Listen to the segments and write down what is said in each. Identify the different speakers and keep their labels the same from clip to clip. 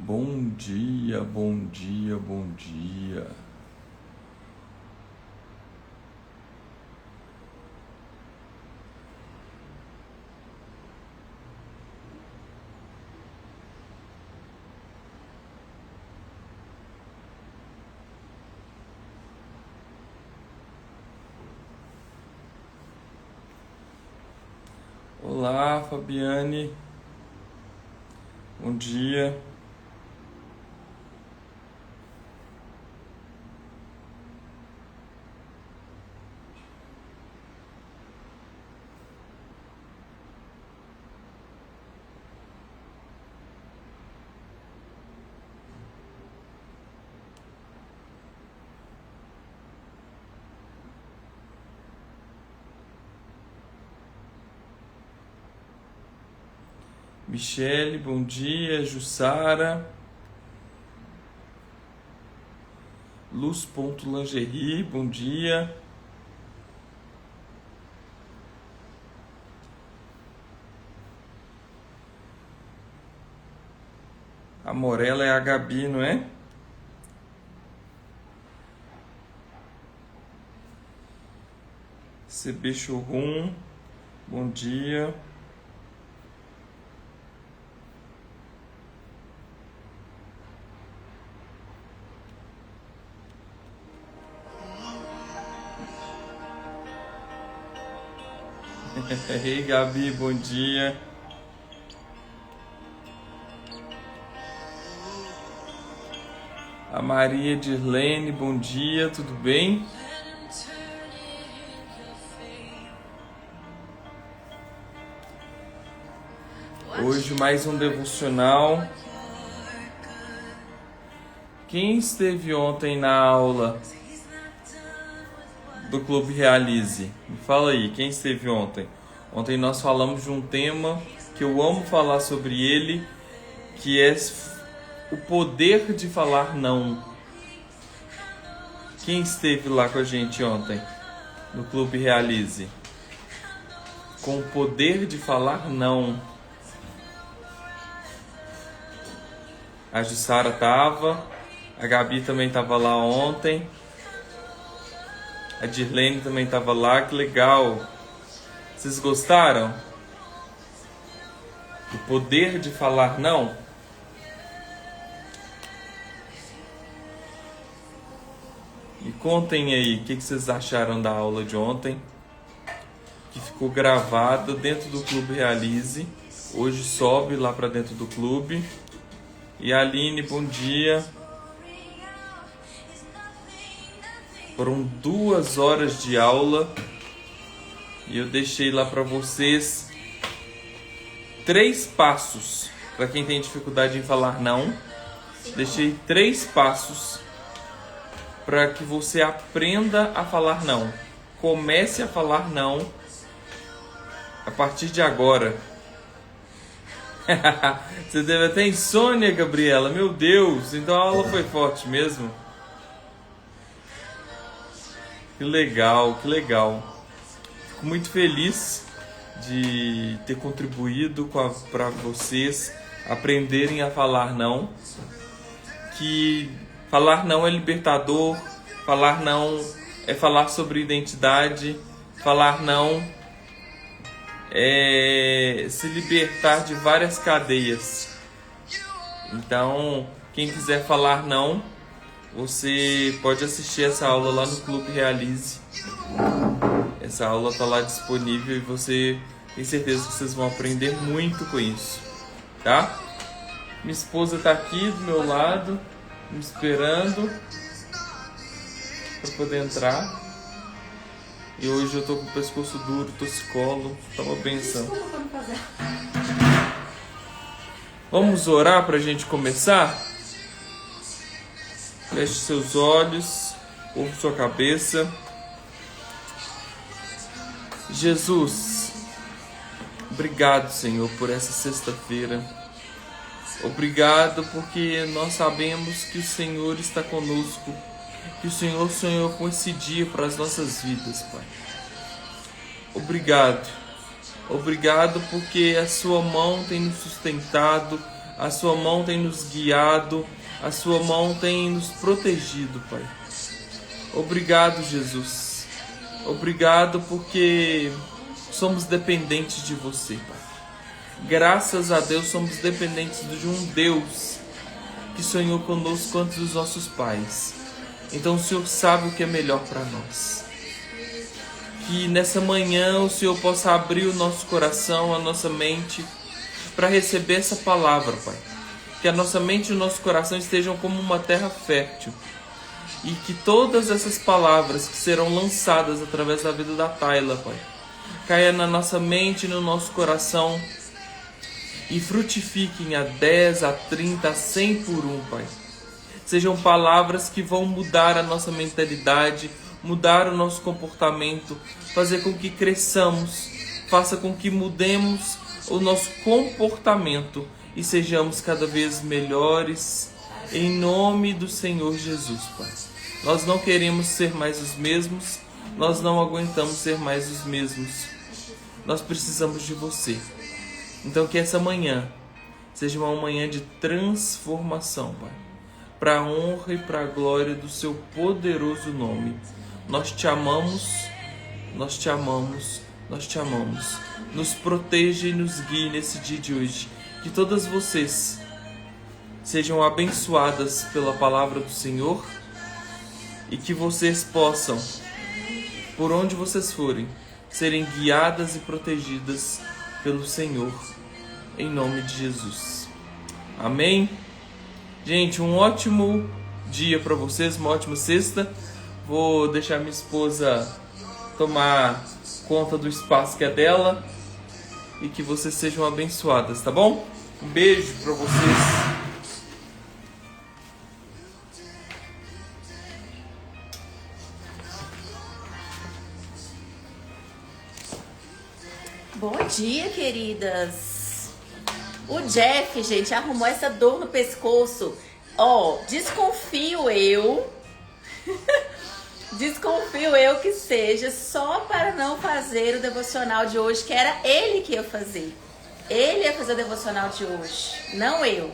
Speaker 1: Bom dia, bom dia, bom dia. Olá, Fabiane. Bom dia. Michele, bom dia. Jussara. Luz.lingerie, bom dia. A Morella é a Gabi, não é? CB Showroom, bom dia. Ei, Gabi, bom dia. A Maria Dirlene, bom dia, tudo bem? Hoje mais um devocional. Quem esteve ontem na aula do Clube Realize? Me fala aí, quem esteve ontem? Ontem nós falamos de um tema que eu amo falar sobre ele, que é o poder de falar não. Quem esteve lá com a gente ontem no Clube Realize? Com o poder de falar não. A Jussara estava, a Gabi também estava lá ontem, a Dirlene também estava lá, que legal. Vocês gostaram? O poder de falar não? Me contem aí, o que vocês acharam da aula de ontem, que ficou gravada dentro do Clube Realize. Hoje sobe lá para dentro do clube. E a Aline, bom dia. Foram 2 horas de aula e eu deixei lá para vocês 3 passos. Para quem tem dificuldade em falar não, deixei 3 passos para que você aprenda a falar não. Comece a falar não a partir de agora. Você deve ter insônia, Gabriela. Meu Deus, então a aula foi forte mesmo. Que legal, que legal. Fico muito feliz de ter contribuído para vocês aprenderem a falar não. Que falar não é libertador, falar não é falar sobre identidade, falar não é se libertar de várias cadeias. Então, quem quiser falar não, você pode assistir essa aula lá no Clube Realize. Essa aula está lá disponível e você tem certeza que vocês vão aprender muito com isso, tá? Minha esposa está aqui do meu lado, me esperando para poder entrar. E hoje eu tô com o pescoço duro, torcicolo, tá uma benção. Vamos orar pra gente começar? Feche seus olhos, curva sua cabeça. Jesus, obrigado, Senhor, por essa sexta-feira. Obrigado porque nós sabemos que o Senhor está conosco, que o Senhor sonhou com esse dia para as nossas vidas, Pai. Obrigado. Obrigado porque a sua mão tem nos sustentado, A sua mão tem nos guiado, a sua mão tem nos protegido, Pai. Obrigado, Jesus. Obrigado porque somos dependentes de você, Pai. Graças a Deus somos dependentes de um Deus que sonhou conosco antes dos nossos pais. Então o Senhor sabe o que é melhor para nós. Que nessa manhã o Senhor possa abrir o nosso coração, a nossa mente, para receber essa palavra, Pai. Que a nossa mente e o nosso coração estejam como uma terra fértil. E que todas essas palavras que serão lançadas através da vida da Tayla, Pai, caia na nossa mente e no nosso coração e frutifiquem a 10, a 30, a 100 por um, Pai. Sejam palavras que vão mudar a nossa mentalidade, mudar o nosso comportamento, fazer com que cresçamos, faça com que mudemos o nosso comportamento e sejamos cada vez melhores, em nome do Senhor Jesus, Pai. Nós não queremos ser mais os mesmos, nós não aguentamos ser mais os mesmos. Nós precisamos de você. Então que essa manhã seja uma manhã de transformação, Pai, para a honra e para a glória do seu poderoso nome. Nós te amamos, nós te amamos, nós te amamos. Nos proteja e nos guie nesse dia de hoje. Que todas vocês sejam abençoadas pela palavra do Senhor e que vocês possam, por onde vocês forem, serem guiadas e protegidas pelo Senhor, em nome de Jesus. Amém? Gente, um ótimo dia para vocês, uma ótima sexta. Vou deixar minha esposa tomar conta do espaço que é dela e que vocês sejam abençoadas, tá bom? Um beijo para vocês.
Speaker 2: Bom dia, queridas. O Jeff, gente, arrumou essa dor no pescoço. Ó, desconfio eu que seja só para não fazer o devocional de hoje, que era ele que ia fazer. Ele ia fazer o devocional de hoje, não eu.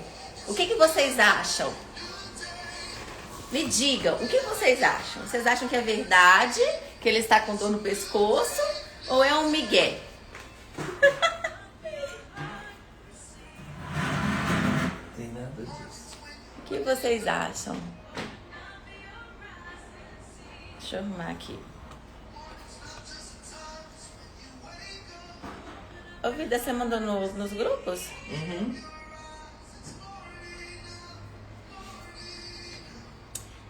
Speaker 2: O que vocês acham? Me digam, o que vocês acham? Vocês acham que é verdade, que ele está com dor no pescoço, ou é um migué?
Speaker 1: Tem nada disso.
Speaker 2: O que vocês acham? Deixa eu arrumar aqui. Ô, Vida, você mandou nos grupos?
Speaker 1: Uhum.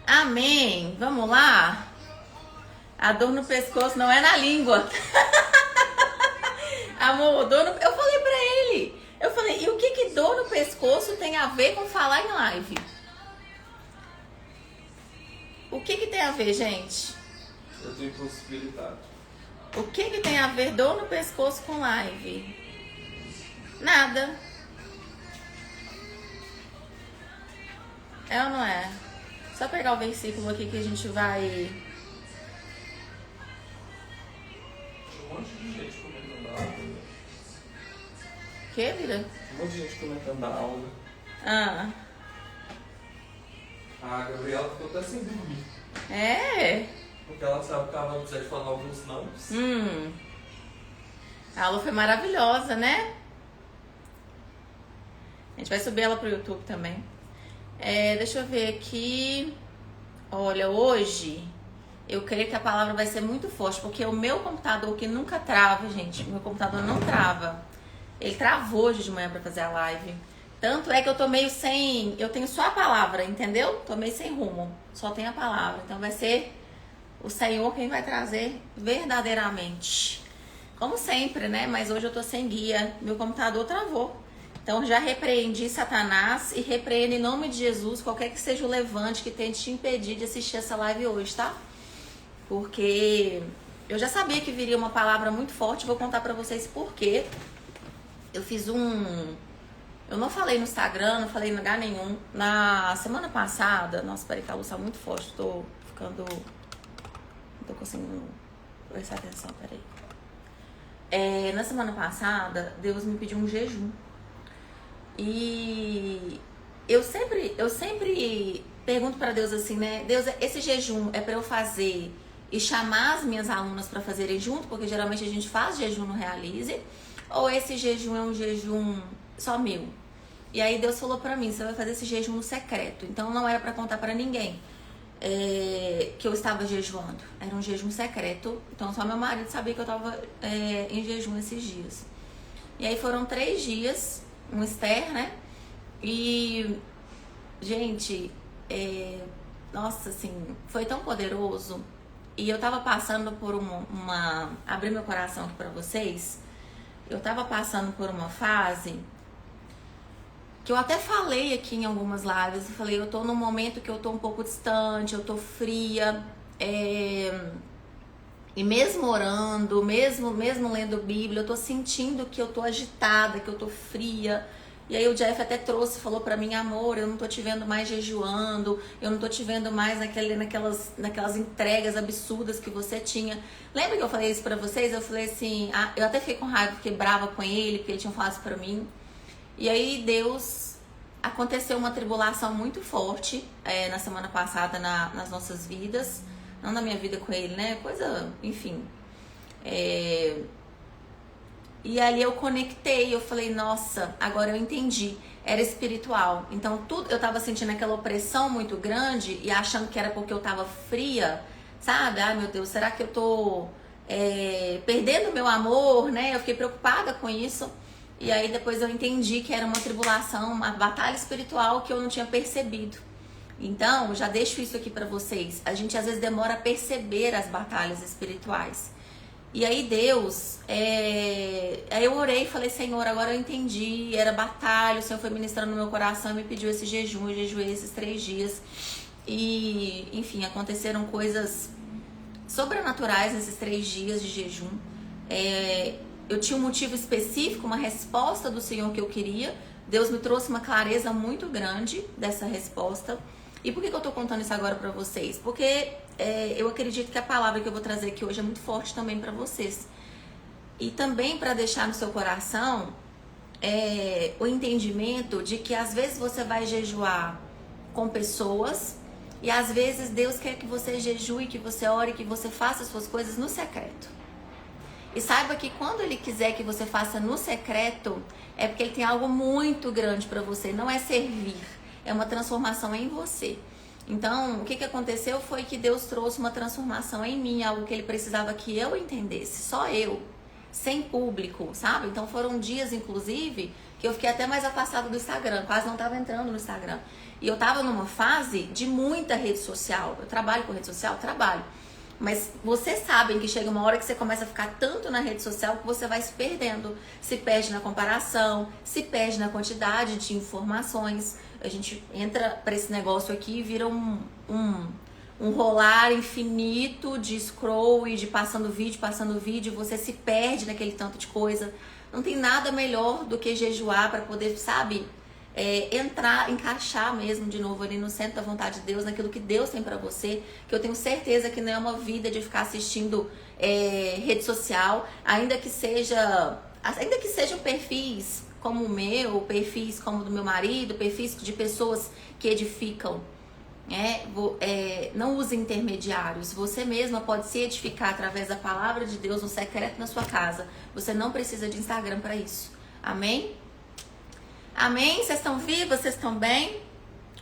Speaker 2: Amém. Vamos lá? A dor no pescoço não é na língua. Amor, eu falei pra ele. Eu falei, e o que dor no pescoço tem a ver com falar em live? O que tem a ver, gente?
Speaker 1: Eu tô impossibilitado.
Speaker 2: O que tem a ver dor no pescoço com live? Nada. É ou não é? Só pegar o versículo aqui que a gente vai...
Speaker 1: Um monte de gente comentando a aula.
Speaker 2: Que, Vida?
Speaker 1: Um monte de gente comentando a aula.
Speaker 2: Ah.
Speaker 1: A Gabriela ficou até sem dormir.
Speaker 2: É?
Speaker 1: Porque ela sabe que ela vai precisar de falar alguns não.
Speaker 2: A aula foi maravilhosa, né? A gente vai subir ela pro YouTube também. Deixa eu ver aqui. Olha, hoje eu creio que a palavra vai ser muito forte, porque o meu computador que nunca trava, gente, meu computador não trava. Ele travou hoje de manhã pra fazer a live. Tanto é que eu tô meio sem... Eu tenho só a palavra, entendeu? Tô meio sem rumo. Só tenho a palavra. Então vai ser o Senhor quem vai trazer verdadeiramente. Como sempre, né? Mas hoje eu tô sem guia. Meu computador travou. Então já repreendi Satanás e repreendo em nome de Jesus qualquer que seja o levante que tente te impedir de assistir essa live hoje, tá? Porque eu já sabia que viria uma palavra muito forte. Vou contar pra vocês por quê. Eu fiz Eu não falei no Instagram, não falei em lugar nenhum. Na semana passada, nossa, peraí que a luz tá muito forte, tô ficando... Não tô conseguindo prestar atenção, peraí. Na semana passada, Deus me pediu um jejum. E eu sempre pergunto para Deus assim, né? Deus, esse jejum é para eu fazer e chamar as minhas alunas para fazerem junto, porque geralmente a gente faz jejum no Realize, ou esse jejum é um jejum só meu? E aí Deus falou para mim, você vai fazer esse jejum no secreto. Então não era para contar para ninguém que eu estava jejuando. Era um jejum secreto, então só meu marido sabia que eu estava em jejum esses dias. E aí foram 3 dias, um Esther, né? E, gente, nossa, assim, foi tão poderoso. E eu tava passando por abrir meu coração aqui pra vocês. Eu tava passando por uma fase que eu até falei aqui em algumas lives. Eu falei, eu tô num momento que eu tô um pouco distante, eu tô fria. E mesmo orando, mesmo lendo Bíblia, eu tô sentindo que eu tô agitada, que eu tô fria. E aí o Jeff até falou pra mim, amor, eu não tô te vendo mais jejuando, eu não tô te vendo mais naquelas entregas absurdas que você tinha. Lembra que eu falei isso pra vocês? Eu falei assim, eu até fiquei com raiva, fiquei brava com ele, porque ele tinha falado isso pra mim. E aí aconteceu uma tribulação muito forte na semana passada nas nossas vidas. Não na minha vida com ele, né? Coisa, enfim. E ali eu conectei, eu falei, nossa, agora eu entendi. Era espiritual. Então eu tava sentindo aquela opressão muito grande e achando que era porque eu tava fria, sabe? Ai, meu Deus, será que eu tô perdendo meu amor, né? Eu fiquei preocupada com isso. E aí depois eu entendi que era uma tribulação, uma batalha espiritual que eu não tinha percebido. Então, já deixo isso aqui pra vocês. A gente às vezes demora a perceber as batalhas espirituais. E aí Deus, aí eu orei e falei, Senhor, agora eu entendi, era batalha, o Senhor foi ministrando no meu coração e me pediu esse jejum, eu jejuei esses 3 dias. E, enfim, aconteceram coisas sobrenaturais nesses 3 dias de jejum. Eu tinha um motivo específico, uma resposta do Senhor que eu queria. Deus me trouxe uma clareza muito grande dessa resposta. E por que eu tô contando isso agora pra vocês? Porque eu acredito que a palavra que eu vou trazer aqui hoje é muito forte também pra vocês. E também pra deixar no seu coração o entendimento de que às vezes você vai jejuar com pessoas e às vezes Deus quer que você jejue, que você ore, que você faça as suas coisas no secreto. E saiba que quando Ele quiser que você faça no secreto, é porque Ele tem algo muito grande pra você. Não é servir, é uma transformação em você. Então, o que aconteceu foi que Deus trouxe uma transformação em mim, algo que Ele precisava que eu entendesse, só eu, sem público, sabe? Então foram dias, inclusive, que eu fiquei até mais afastada do Instagram, quase não estava entrando no Instagram. E eu estava numa fase de muita rede social. Eu trabalho com rede social? Trabalho. Mas vocês sabem que chega uma hora que você começa a ficar tanto na rede social que você vai se perdendo. Se perde na comparação, se perde na quantidade de informações. A gente entra para esse negócio aqui e vira um rolar infinito de scroll e de passando vídeo, você se perde naquele tanto de coisa. Não tem nada melhor do que jejuar para poder, sabe, entrar, encaixar mesmo de novo ali no centro da vontade de Deus, naquilo que Deus tem pra você, que eu tenho certeza que não é uma vida de ficar assistindo rede social, ainda que sejam perfis como o meu, perfis como o do meu marido, perfis de pessoas que edificam. Não use intermediários. Você mesma pode se edificar através da palavra de Deus no secreto na sua casa. Você não precisa de Instagram para isso. Amém? Amém? Vocês estão vivos? Vocês estão bem?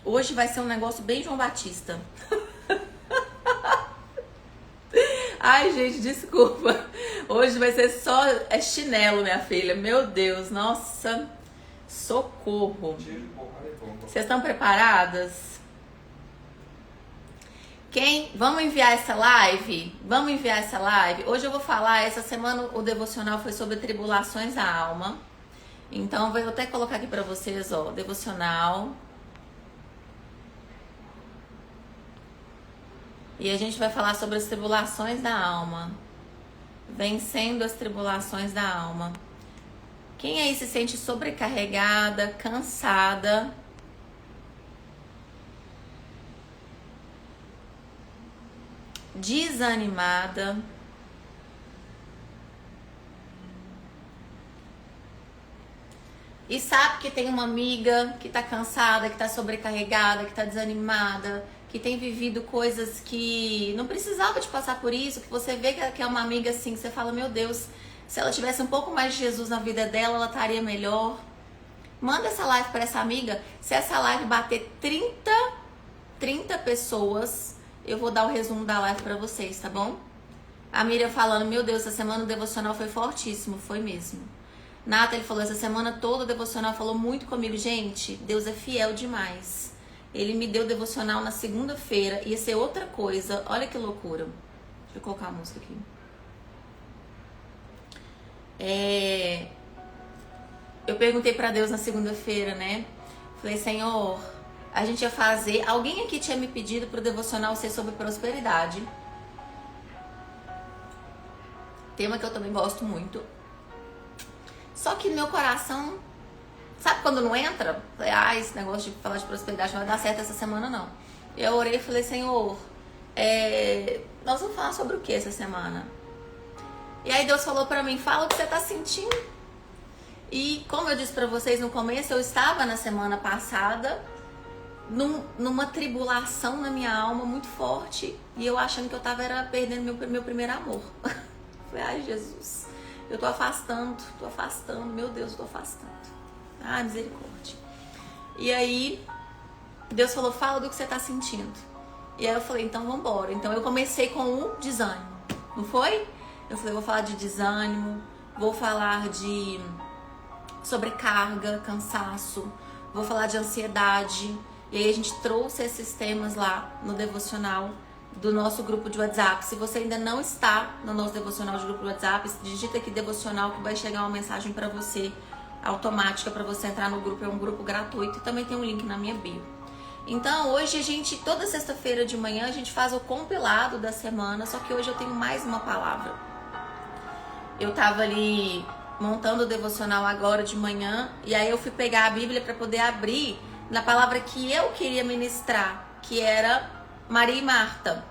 Speaker 2: Hoje vai ser um negócio bem João Batista. Ai, gente, desculpa. Hoje vai ser só chinelo, minha filha. Meu Deus, nossa. Socorro. Vocês estão preparadas? Vamos enviar essa live? Vamos enviar essa live? Hoje eu vou falar, essa semana o devocional foi sobre tribulações da alma. Então, vou até colocar aqui pra vocês, ó, devocional. E a gente vai falar sobre as tribulações da alma. Vencendo as tribulações da alma. Quem aí se sente sobrecarregada, cansada? Desanimada? e sabe que tem uma amiga que tá cansada, que tá sobrecarregada, que tá desanimada, que tem vivido coisas que não precisava de passar por isso, que você vê que é uma amiga assim, que você fala, meu Deus, se ela tivesse um pouco mais de Jesus na vida dela, ela estaria melhor. Manda essa live para essa amiga. Se essa live bater 30 pessoas, eu vou dar o resumo da live para vocês, tá bom? A Miriam falando, meu Deus, essa semana o devocional foi fortíssimo, foi mesmo. Nathalie falou, essa semana toda o devocional falou muito comigo. Gente, Deus é fiel demais. Ele me deu devocional na segunda-feira, ia ser outra coisa. Olha que loucura. Deixa eu colocar a música aqui. Eu perguntei pra Deus na segunda-feira, né? Falei, Senhor, a gente ia fazer... Alguém aqui tinha me pedido pro devocional ser sobre prosperidade. Tema que eu também gosto muito. Só que no meu coração... Sabe quando não entra? Falei, esse negócio de falar de prosperidade não vai dar certo essa semana, não. Eu orei e falei, Senhor, nós vamos falar sobre o que essa semana? E aí Deus falou pra mim, fala o que você tá sentindo. E como eu disse pra vocês no começo, eu estava na semana passada numa tribulação na minha alma muito forte. E eu achando que eu tava perdendo meu primeiro amor. Falei, ai Jesus, eu tô afastando, meu Deus, eu tô afastando. Ai, misericórdia. E aí, Deus falou, fala do que você tá sentindo. E aí eu falei, então vambora. Então eu comecei com o desânimo, não foi? Eu falei, vou falar de desânimo, vou falar de sobrecarga, cansaço, vou falar de ansiedade. E aí a gente trouxe esses temas lá no devocional do nosso grupo de WhatsApp. Se você ainda não está no nosso devocional de grupo de WhatsApp, digita aqui devocional que vai chegar uma mensagem para você automática para você entrar no grupo. É um grupo gratuito e também tem um link na minha bio. Então hoje toda sexta-feira de manhã a gente faz o compilado da semana, só que hoje eu tenho mais uma palavra. Eu tava ali montando o devocional agora de manhã e aí eu fui pegar a Bíblia para poder abrir na palavra que eu queria ministrar, que era Maria e Marta.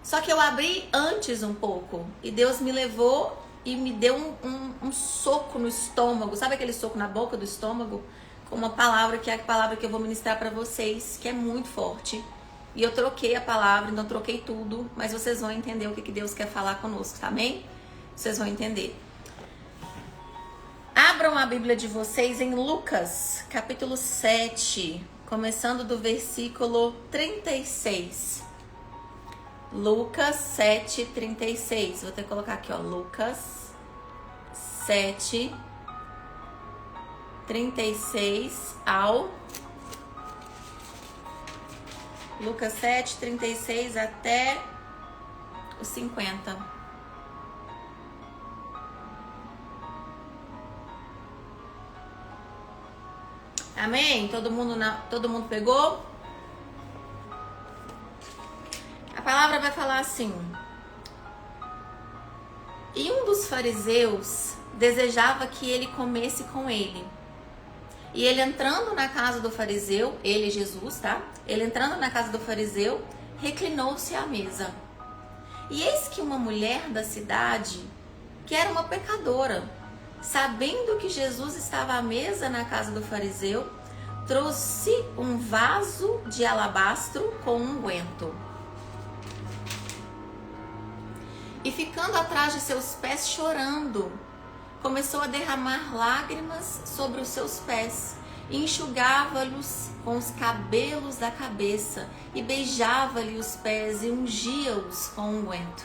Speaker 2: Só que eu abri antes um pouco e Deus me levou e me deu um soco no estômago, sabe aquele soco na boca do estômago? Com uma palavra que é a palavra que eu vou ministrar para vocês, que é muito forte. E eu troquei a palavra, então troquei tudo, mas vocês vão entender o que Deus quer falar conosco, tá bem? Vocês vão entender. Abram a Bíblia de vocês em Lucas, capítulo 7, começando do versículo 36. Lucas 7, 36. Vou ter que colocar aqui, ó. Lucas 7, 36 ao... Lucas 7, 36 até os 50. Amém? Todo mundo pegou? A palavra vai falar assim: e um dos fariseus desejava que ele comesse com ele. E ele entrando na casa do fariseu, ele, Jesus, tá? Ele entrando na casa do fariseu, reclinou-se à mesa. E eis que uma mulher da cidade, que era uma pecadora, sabendo que Jesus estava à mesa na casa do fariseu, trouxe um vaso de alabastro com unguento. E ficando atrás de seus pés chorando, começou a derramar lágrimas sobre os seus pés, e enxugava-los com os cabelos da cabeça, e beijava-lhe os pés e ungia-os com unguento.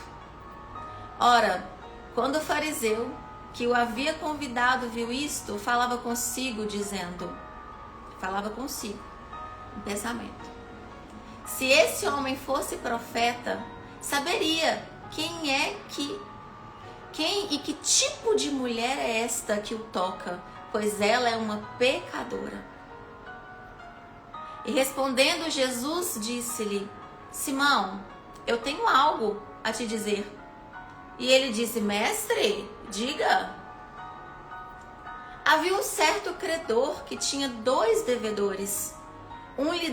Speaker 2: Ora, quando o fariseu que o havia convidado viu isto, falava consigo, em pensamento: se esse homem fosse profeta, saberia quem e que tipo de mulher é esta que o toca, pois ela é uma pecadora. E respondendo Jesus, disse-lhe: Simão, eu tenho algo a te dizer. E ele disse: Mestre, diga. Havia um certo credor que tinha 2 devedores. Um lhe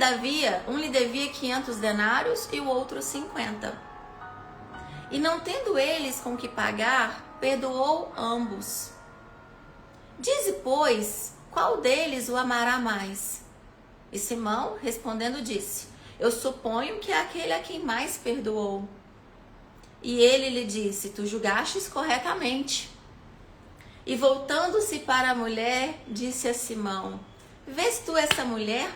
Speaker 2: devia 500 denários e o outro 50. E não tendo eles com que pagar, perdoou ambos. Dize, pois, qual deles o amará mais? E Simão, respondendo, disse: eu suponho que é aquele a quem mais perdoou. E ele lhe disse: tu julgastes corretamente. E voltando-se para a mulher, disse a Simão: vês tu essa mulher?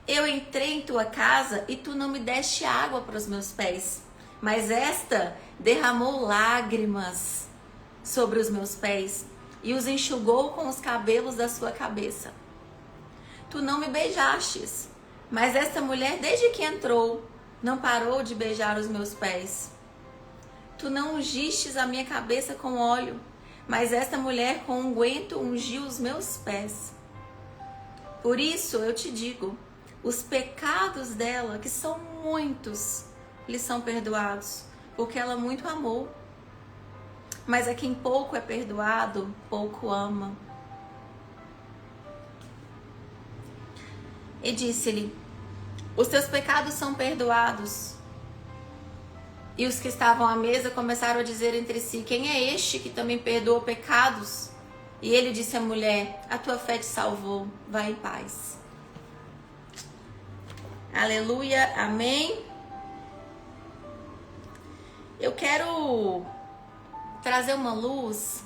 Speaker 2: Eu entrei em tua casa e tu não me deste água para os meus pés, mas esta derramou lágrimas sobre os meus pés e os enxugou com os cabelos da sua cabeça. Tu não me beijastes, mas esta mulher, desde que entrou, não parou de beijar os meus pés. Tu não ungistes a minha cabeça com óleo, mas esta mulher com unguento ungiu os meus pés. Por isso eu te digo, os pecados dela, que são muitos, lhe são perdoados, porque ela muito amou. Mas a quem pouco é perdoado, pouco ama. E disse-lhe: os teus pecados são perdoados. E os que estavam à mesa começaram a dizer entre si: quem é este que também perdoa pecados? E ele disse à mulher: a tua fé te salvou, vai em paz. Aleluia, amém. Eu quero trazer uma luz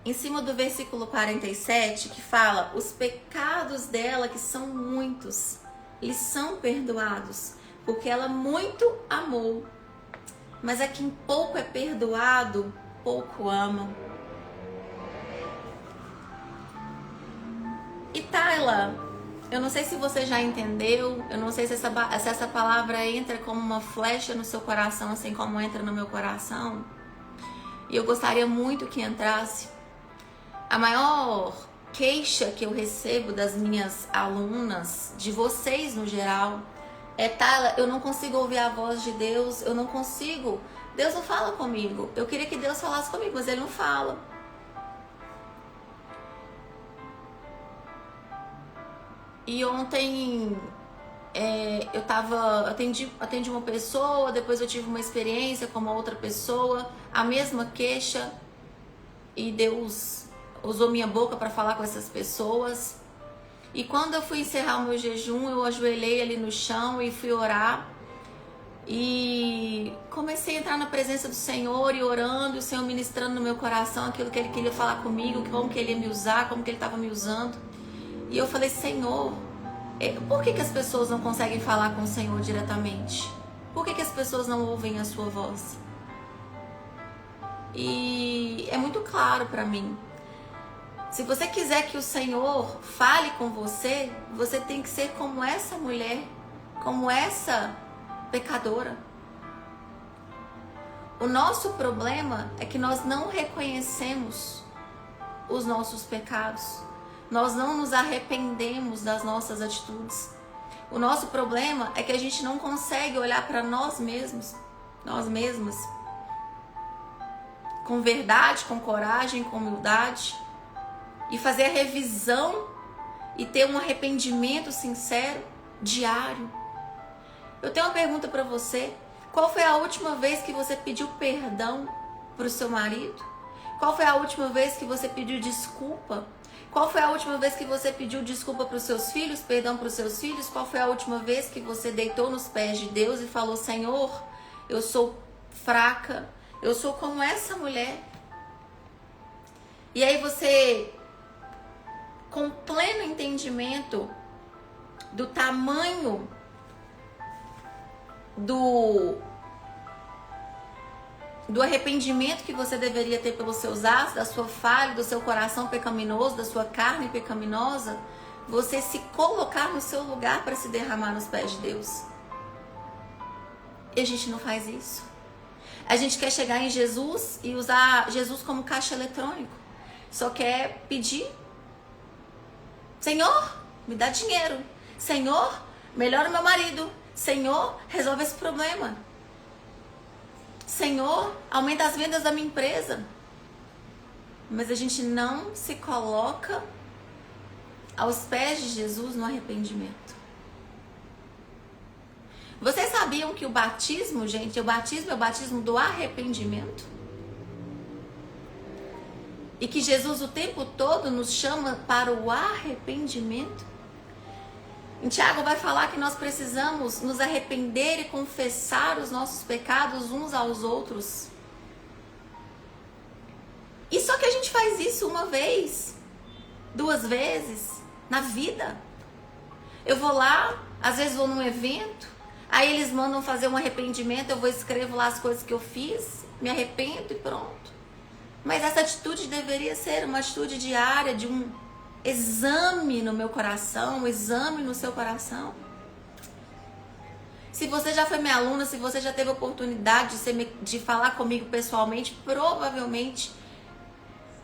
Speaker 2: em cima do versículo 47, que fala: os pecados dela, que são muitos, lhe são perdoados, porque ela muito amou. Mas a quem pouco é perdoado, pouco ama. E Tayla, eu não sei se você já entendeu, eu não sei se essa palavra entra como uma flecha no seu coração, assim como entra no meu coração. E eu gostaria muito que entrasse. A maior queixa que eu recebo das minhas alunas, de vocês no geral, é: Tayla, eu não consigo ouvir a voz de Deus, eu não consigo, Deus não fala comigo. Eu queria que Deus falasse comigo, mas Ele não fala. E ontem atendi uma pessoa, depois eu tive uma experiência com uma outra pessoa, a mesma queixa, e Deus usou minha boca para falar com essas pessoas. E quando eu fui encerrar o meu jejum, eu ajoelhei ali no chão e fui orar. E comecei a entrar na presença do Senhor e orando, e o Senhor ministrando no meu coração aquilo que Ele queria falar comigo, como que Ele ia me usar, como que Ele estava me usando. E eu falei: Senhor, por que as pessoas não conseguem falar com o Senhor diretamente? Por que as pessoas não ouvem a sua voz? E é muito claro para mim. Se você quiser que o Senhor fale com você, você tem que ser como essa mulher, como essa pecadora. O nosso problema é que nós não reconhecemos os nossos pecados. Nós não nos arrependemos das nossas atitudes. O nosso problema é que a gente não consegue olhar para nós mesmos, nós mesmas, com verdade, com coragem, com humildade, e fazer a revisão e ter um arrependimento sincero, diário. Eu tenho uma pergunta para você. Qual foi a última vez que você pediu perdão para o seu marido? Qual foi a última vez que você pediu desculpa? Qual foi a última vez que você pediu desculpa para os seus filhos, perdão para os seus filhos? Qual foi a última vez que você deitou nos pés de Deus e falou: Senhor, eu sou fraca, eu sou como essa mulher? E aí você, com pleno entendimento do tamanho do arrependimento que você deveria ter pelos seus atos, da sua falha, do seu coração pecaminoso, da sua carne pecaminosa, você se colocar no seu lugar para se derramar nos pés de Deus. E a gente não faz isso. A gente quer chegar em Jesus e usar Jesus como caixa eletrônico. Só quer pedir: Senhor, me dá dinheiro. Senhor, melhora o meu marido. Senhor, resolve esse problema. Senhor, aumenta as vendas da minha empresa. Mas a gente não se coloca aos pés de Jesus no arrependimento. Vocês sabiam que o batismo, gente, o batismo é o batismo do arrependimento? E que Jesus o tempo todo nos chama para o arrependimento. Em Tiago vai falar que nós precisamos nos arrepender e confessar os nossos pecados uns aos outros. E só que a gente faz isso uma vez, 2 vezes na vida. Eu vou lá, às vezes vou num evento, aí eles mandam fazer um arrependimento, eu escrevo lá as coisas que eu fiz, me arrependo e pronto. Mas essa atitude deveria ser uma atitude diária, de um exame no meu coração, um exame no seu coração. Se você já foi minha aluna, se você já teve a oportunidade de falar comigo pessoalmente, provavelmente,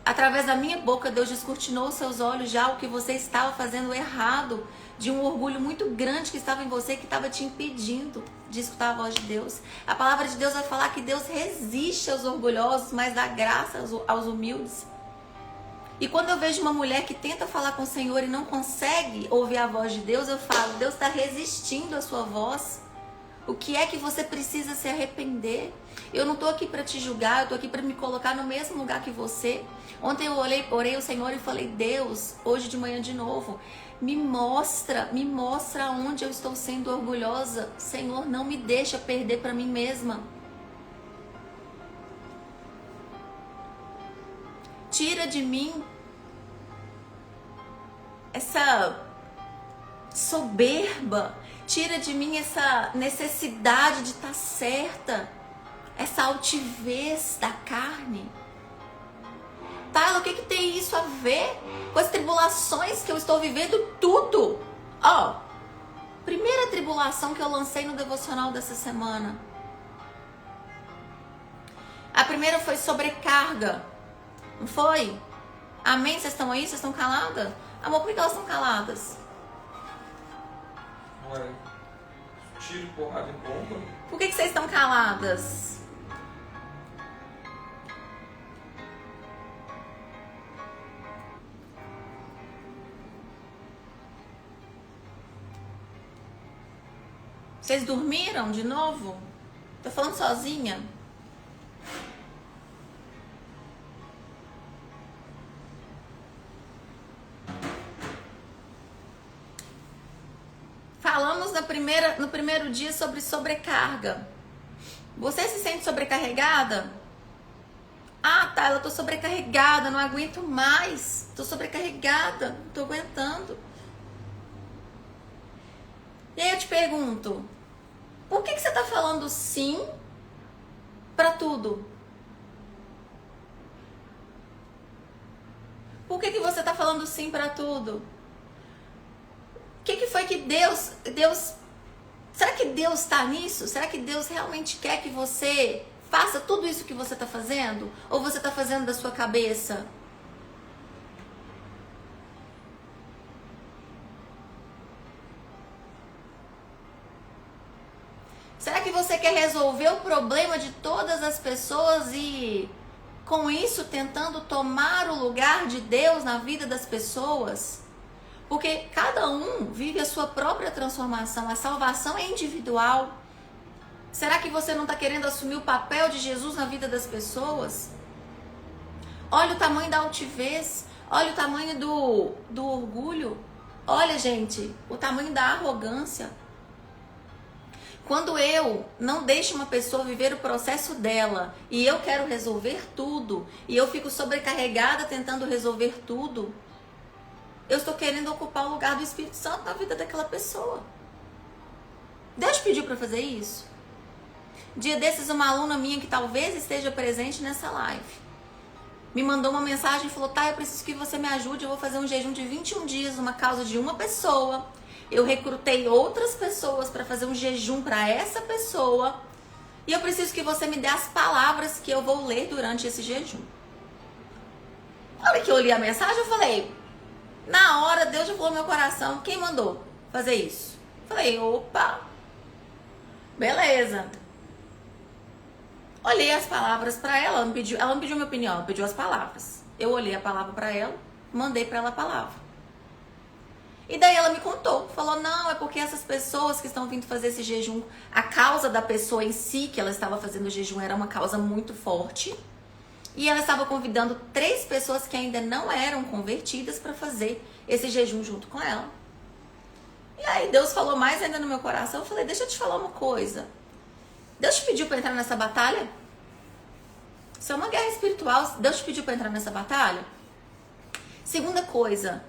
Speaker 2: através da minha boca, Deus descortinou os seus olhos já o que você estava fazendo errado, de um orgulho muito grande que estava em você, que estava te impedindo de escutar a voz de Deus. A palavra de Deus vai falar que Deus resiste aos orgulhosos, mas dá graça aos humildes. E quando eu vejo uma mulher que tenta falar com o Senhor e não consegue ouvir a voz de Deus, eu falo, Deus está resistindo à sua voz. O que é que você precisa se arrepender? Eu não estou aqui para te julgar, eu estou aqui para me colocar no mesmo lugar que você. Ontem eu orei ao Senhor e falei, Deus, hoje de manhã de novo, me mostra onde eu estou sendo orgulhosa. Senhor, não me deixa perder para mim mesma. Tira de mim essa soberba, tira de mim essa necessidade de estar certa, essa altivez da carne. Taila, o que tem isso a ver com as tribulações que eu estou vivendo? Tudo. Ó, primeira tribulação que eu lancei no devocional dessa semana. A primeira foi sobrecarga. Não foi? Amém? Vocês estão aí? Vocês estão caladas? Amor, por que elas estão caladas?
Speaker 1: Ué, tiro, porrada e bomba.
Speaker 2: Por que vocês estão caladas? Vocês dormiram de novo? Tô falando sozinha? Falamos no primeiro dia sobre sobrecarga. Você se sente sobrecarregada? Ah, tá, eu tô sobrecarregada, não aguento mais. Tô sobrecarregada, não tô aguentando. E aí eu te pergunto, por que você tá falando sim pra tudo? Por que você tá falando sim pra tudo? O que foi que Deus... Será que Deus está nisso? Será que Deus realmente quer que você faça tudo isso que você está fazendo? Ou você está fazendo da sua cabeça? Será que você quer resolver o problema de todas as pessoas e, com isso, tentando tomar o lugar de Deus na vida das pessoas? Porque cada um vive a sua própria transformação. A salvação é individual. Será que você não está querendo assumir o papel de Jesus na vida das pessoas? Olha o tamanho da altivez. Olha o tamanho do orgulho. Olha, gente, o tamanho da arrogância. Quando eu não deixo uma pessoa viver o processo dela e eu quero resolver tudo, e eu fico sobrecarregada tentando resolver tudo, eu estou querendo ocupar o lugar do Espírito Santo na vida daquela pessoa. Deus pediu para fazer isso. Dia desses, uma aluna minha que talvez esteja presente nessa live me mandou uma mensagem e falou, tá, eu preciso que você me ajude, eu vou fazer um jejum de 21 dias, uma causa de uma pessoa. Eu recrutei outras pessoas para fazer um jejum para essa pessoa e eu preciso que você me dê as palavras que eu vou ler durante esse jejum. Na hora que eu li a mensagem, eu falei... Na hora, Deus já falou no meu coração, quem mandou fazer isso? Falei, opa, beleza. Olhei as palavras para ela, ela não pediu minha opinião, ela pediu as palavras. Eu olhei a palavra para ela, mandei para ela a palavra. E daí ela me contou, falou, não, é porque essas pessoas que estão vindo fazer esse jejum, a causa da pessoa em si, que ela estava fazendo o jejum, era uma causa muito forte. E ela estava convidando 3 pessoas que ainda não eram convertidas para fazer esse jejum junto com ela. E aí Deus falou mais ainda no meu coração. Eu falei, deixa eu te falar uma coisa. Deus te pediu para entrar nessa batalha? Isso é uma guerra espiritual. Deus te pediu para entrar nessa batalha? Segunda coisa,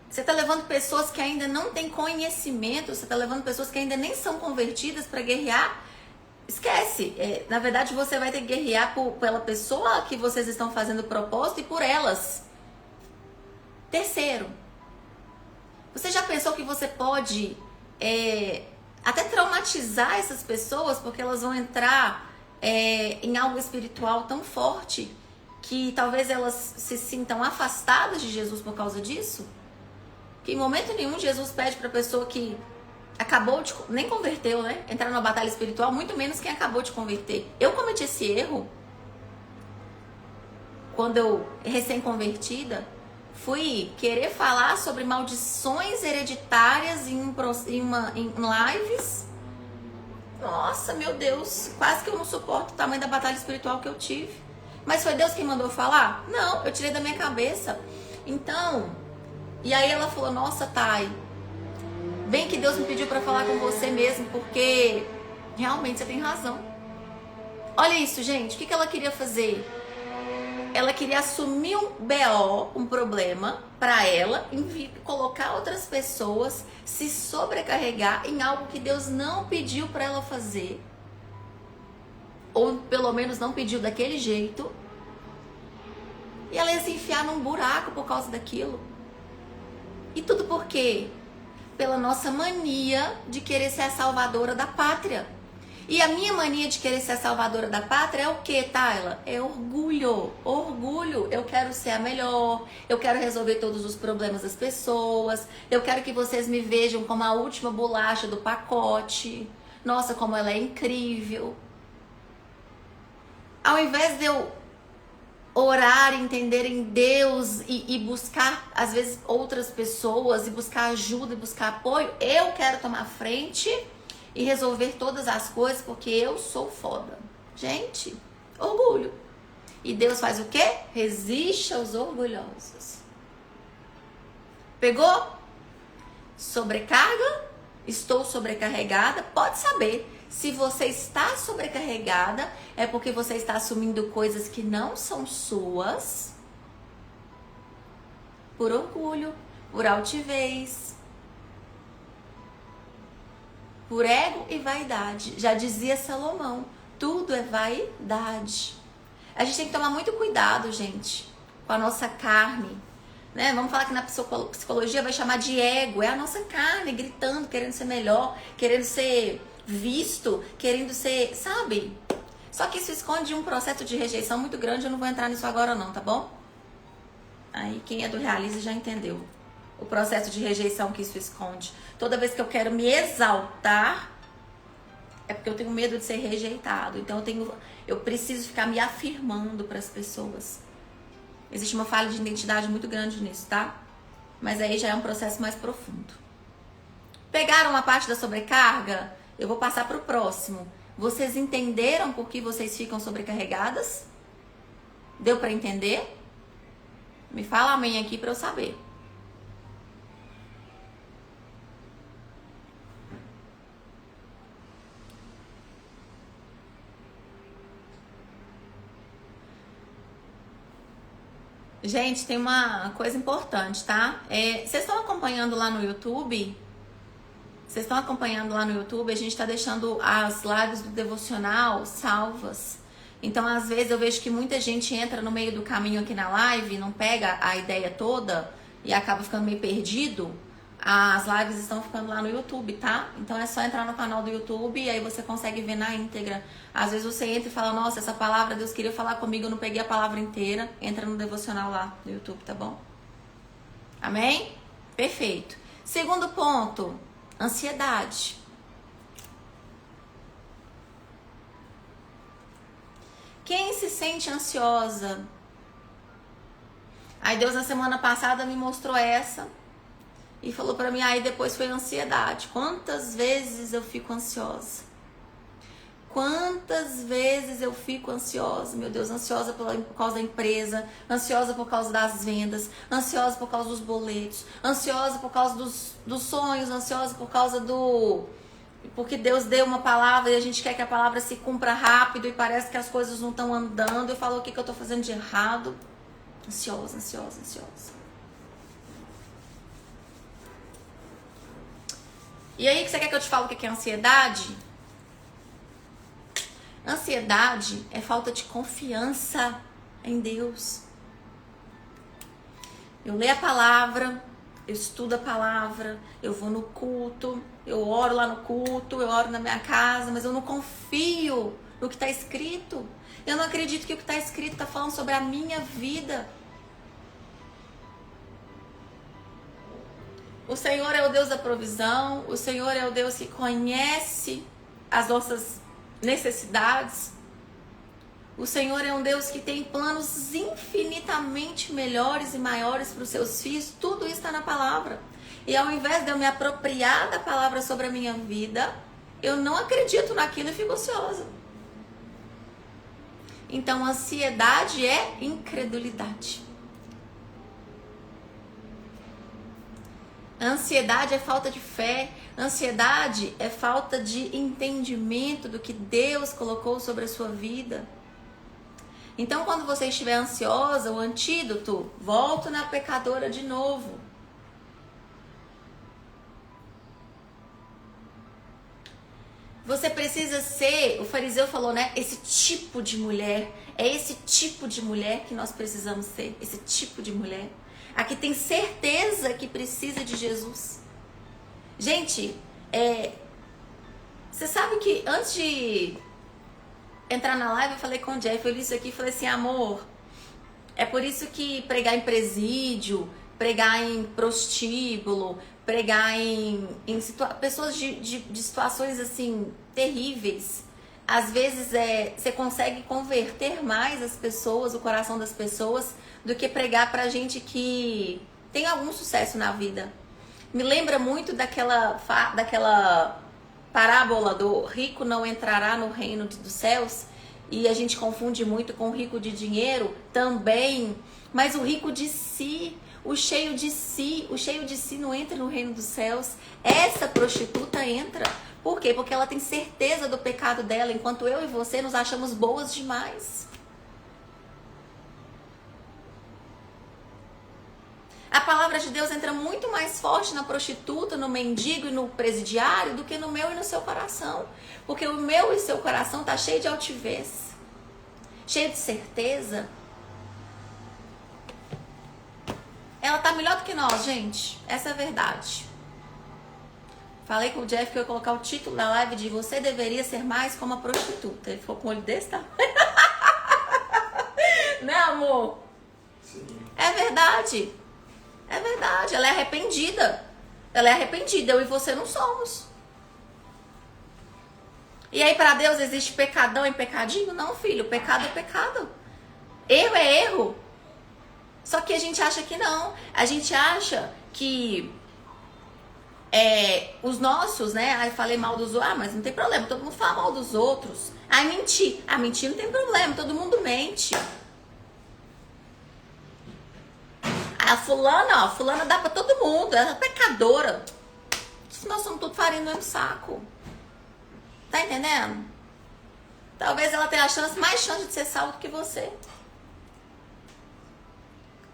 Speaker 2: você está levando pessoas que ainda não têm conhecimento, você está levando pessoas que ainda nem são convertidas para guerrear. Esquece. Na verdade, você vai ter que guerrear pela pessoa que vocês estão fazendo o propósito e por elas. Terceiro, você já pensou que você pode até traumatizar essas pessoas porque elas vão entrar em algo espiritual tão forte que talvez elas se sintam afastadas de Jesus por causa disso? Que em momento nenhum Jesus pede para a pessoa que acabou de... nem converteu, né? Entrar numa batalha espiritual, muito menos quem acabou de converter. Eu cometi esse erro quando eu, recém-convertida, fui querer falar sobre maldições hereditárias em lives. Nossa, meu Deus, quase que eu não suporto o tamanho da batalha espiritual que eu tive. Mas foi Deus quem mandou falar? Não, eu tirei da minha cabeça. Então, e aí ela falou, nossa, Thay, bem que Deus me pediu para falar com você mesmo, porque realmente você tem razão. Olha isso, gente, o que ela queria fazer? Ela queria assumir um BO, um problema, para ela, colocar outras pessoas, se sobrecarregar em algo que Deus não pediu para ela fazer. Ou pelo menos não pediu daquele jeito. E ela ia se enfiar num buraco por causa daquilo. E tudo por quê? Pela nossa mania de querer ser a salvadora da pátria. E a minha mania de querer ser a salvadora da pátria é o quê, Tayla? É orgulho. Orgulho. Eu quero ser a melhor. Eu quero resolver todos os problemas das pessoas. Eu quero que vocês me vejam como a última bolacha do pacote. Nossa, como ela é incrível. Ao invés de eu orar, entender em Deus e buscar, às vezes, outras pessoas, e buscar ajuda e buscar apoio, eu quero tomar frente e resolver todas as coisas porque eu sou foda. Gente, orgulho. E Deus faz o quê? Resiste aos orgulhosos. Pegou? Sobrecarga? Estou sobrecarregada? Pode saber. Se você está sobrecarregada, é porque você está assumindo coisas que não são suas por orgulho, por altivez, por ego e vaidade. Já dizia Salomão, tudo é vaidade. A gente tem que tomar muito cuidado, gente, com a nossa carne, né? Vamos falar que na psicologia vai chamar de ego. É a nossa carne gritando, querendo ser melhor, querendo ser visto, querendo ser, sabe? Só que isso esconde um processo de rejeição muito grande. Eu não vou entrar nisso agora não, tá bom? Aí quem é do Realize já entendeu o processo de rejeição que isso esconde. Toda vez que eu quero me exaltar, é porque eu tenho medo de ser rejeitado. Então eu preciso ficar me afirmando para as pessoas. Existe uma falha de identidade muito grande nisso, tá? Mas aí já é um processo mais profundo. Pegaram uma parte da sobrecarga? Eu vou passar para o próximo. Vocês entenderam por que vocês ficam sobrecarregadas? Deu para entender? Me fala amém aqui para eu saber. Gente, tem uma coisa importante, tá? Vocês estão acompanhando lá no YouTube? Vocês estão acompanhando lá no YouTube? A gente está deixando as lives do devocional salvas. Então, às vezes, eu vejo que muita gente entra no meio do caminho aqui na live, não pega a ideia toda e acaba ficando meio perdido. As lives estão ficando lá no YouTube, tá? Então, é só entrar no canal do YouTube e aí você consegue ver na íntegra. Às vezes, você entra e fala, nossa, essa palavra Deus queria falar comigo, eu não peguei a palavra inteira. Entra no devocional lá no YouTube, tá bom? Amém? Perfeito. Segundo ponto, ansiedade. Quem se sente ansiosa? Aí Deus na semana passada me mostrou essa e falou pra mim, aí depois foi ansiedade. Quantas vezes eu fico ansiosa? Quantas vezes eu fico ansiosa, meu Deus, ansiosa por causa da empresa, ansiosa por causa das vendas, ansiosa por causa dos boletos, ansiosa por causa dos sonhos, ansiosa por causa porque Deus deu uma palavra e a gente quer que a palavra se cumpra rápido e parece que as coisas não estão andando. Eu falo, o que eu estou fazendo de errado? Ansiosa, ansiosa, ansiosa. E aí, você quer que eu te fale o que é ansiedade? Ansiedade é falta de confiança em Deus. Eu leio a palavra, eu estudo a palavra, eu vou no culto, eu oro lá no culto, eu oro na minha casa, mas eu não confio no que está escrito. Eu não acredito que o que está escrito está falando sobre a minha vida. O Senhor é o Deus da provisão, o Senhor é o Deus que conhece as nossas necessidades. O Senhor é um Deus que tem planos infinitamente melhores e maiores para os seus filhos. Tudo isso está na palavra. E ao invés de eu me apropriar da palavra sobre a minha vida, eu não acredito naquilo e fico ansiosa. Então, ansiedade é incredulidade. Ansiedade é falta de fé. Ansiedade é falta de entendimento do que Deus colocou sobre a sua vida. Então, quando você estiver ansiosa, o antídoto, volta na pecadora de novo. Você precisa ser, o fariseu falou, né? Esse tipo de mulher. É esse tipo de mulher que nós precisamos ser. Esse tipo de mulher. A que tem certeza que precisa de Jesus. Gente, você sabe que antes de entrar na live, eu falei com o Jeff, eu li isso aqui e falei assim, amor, é por isso que pregar em presídio, pregar em prostíbulo, pregar em pessoas de situações assim, terríveis, às vezes você consegue converter mais as pessoas, o coração das pessoas, do que pregar pra gente que tem algum sucesso na vida. Me lembra muito daquela parábola do rico não entrará no reino dos céus, e a gente confunde muito com o rico de dinheiro também, mas o rico de si, o cheio de si não entra no reino dos céus. Essa prostituta entra. Por quê? Porque ela tem certeza do pecado dela, enquanto eu e você nos achamos boas demais. A palavra de Deus entra muito mais forte na prostituta, no mendigo e no presidiário do que no meu e no seu coração. Porque o meu e seu coração está cheio de altivez, cheio de certeza. Ela tá melhor do que nós, gente. Essa é a verdade. Falei com o Jeff que eu ia colocar o título da live de Você Deveria Ser Mais Como a Prostituta. Ele ficou com o olho desse tamanho. Né, amor? Sim. É verdade. É verdade. Ela é arrependida. Ela é arrependida. Eu e você não somos. E aí, para Deus, existe pecadão e pecadinho? Não, filho. Pecado é pecado. Erro é erro. Só que a gente acha que não. A gente acha que os nossos, né? Aí falei mal dos outros. Ah, mas não tem problema. Todo mundo fala mal dos outros. Aí mentir. Ah, mentir não tem problema. Todo mundo mente. A fulana dá pra todo mundo. Ela é pecadora. Nós somos tudo farinha no mesmo saco. Tá entendendo? Talvez ela tenha mais chance de ser salva do que você.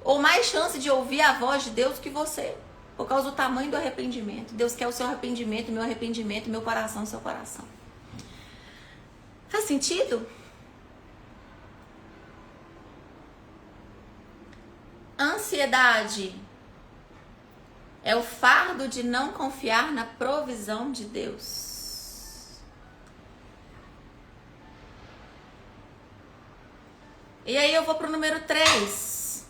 Speaker 2: Ou mais chance de ouvir a voz de Deus do que você. Por causa do tamanho do arrependimento. Deus quer o seu arrependimento, meu coração, o seu coração. Faz sentido? Ansiedade é o fardo de não confiar na provisão de Deus. E aí eu vou pro número 3.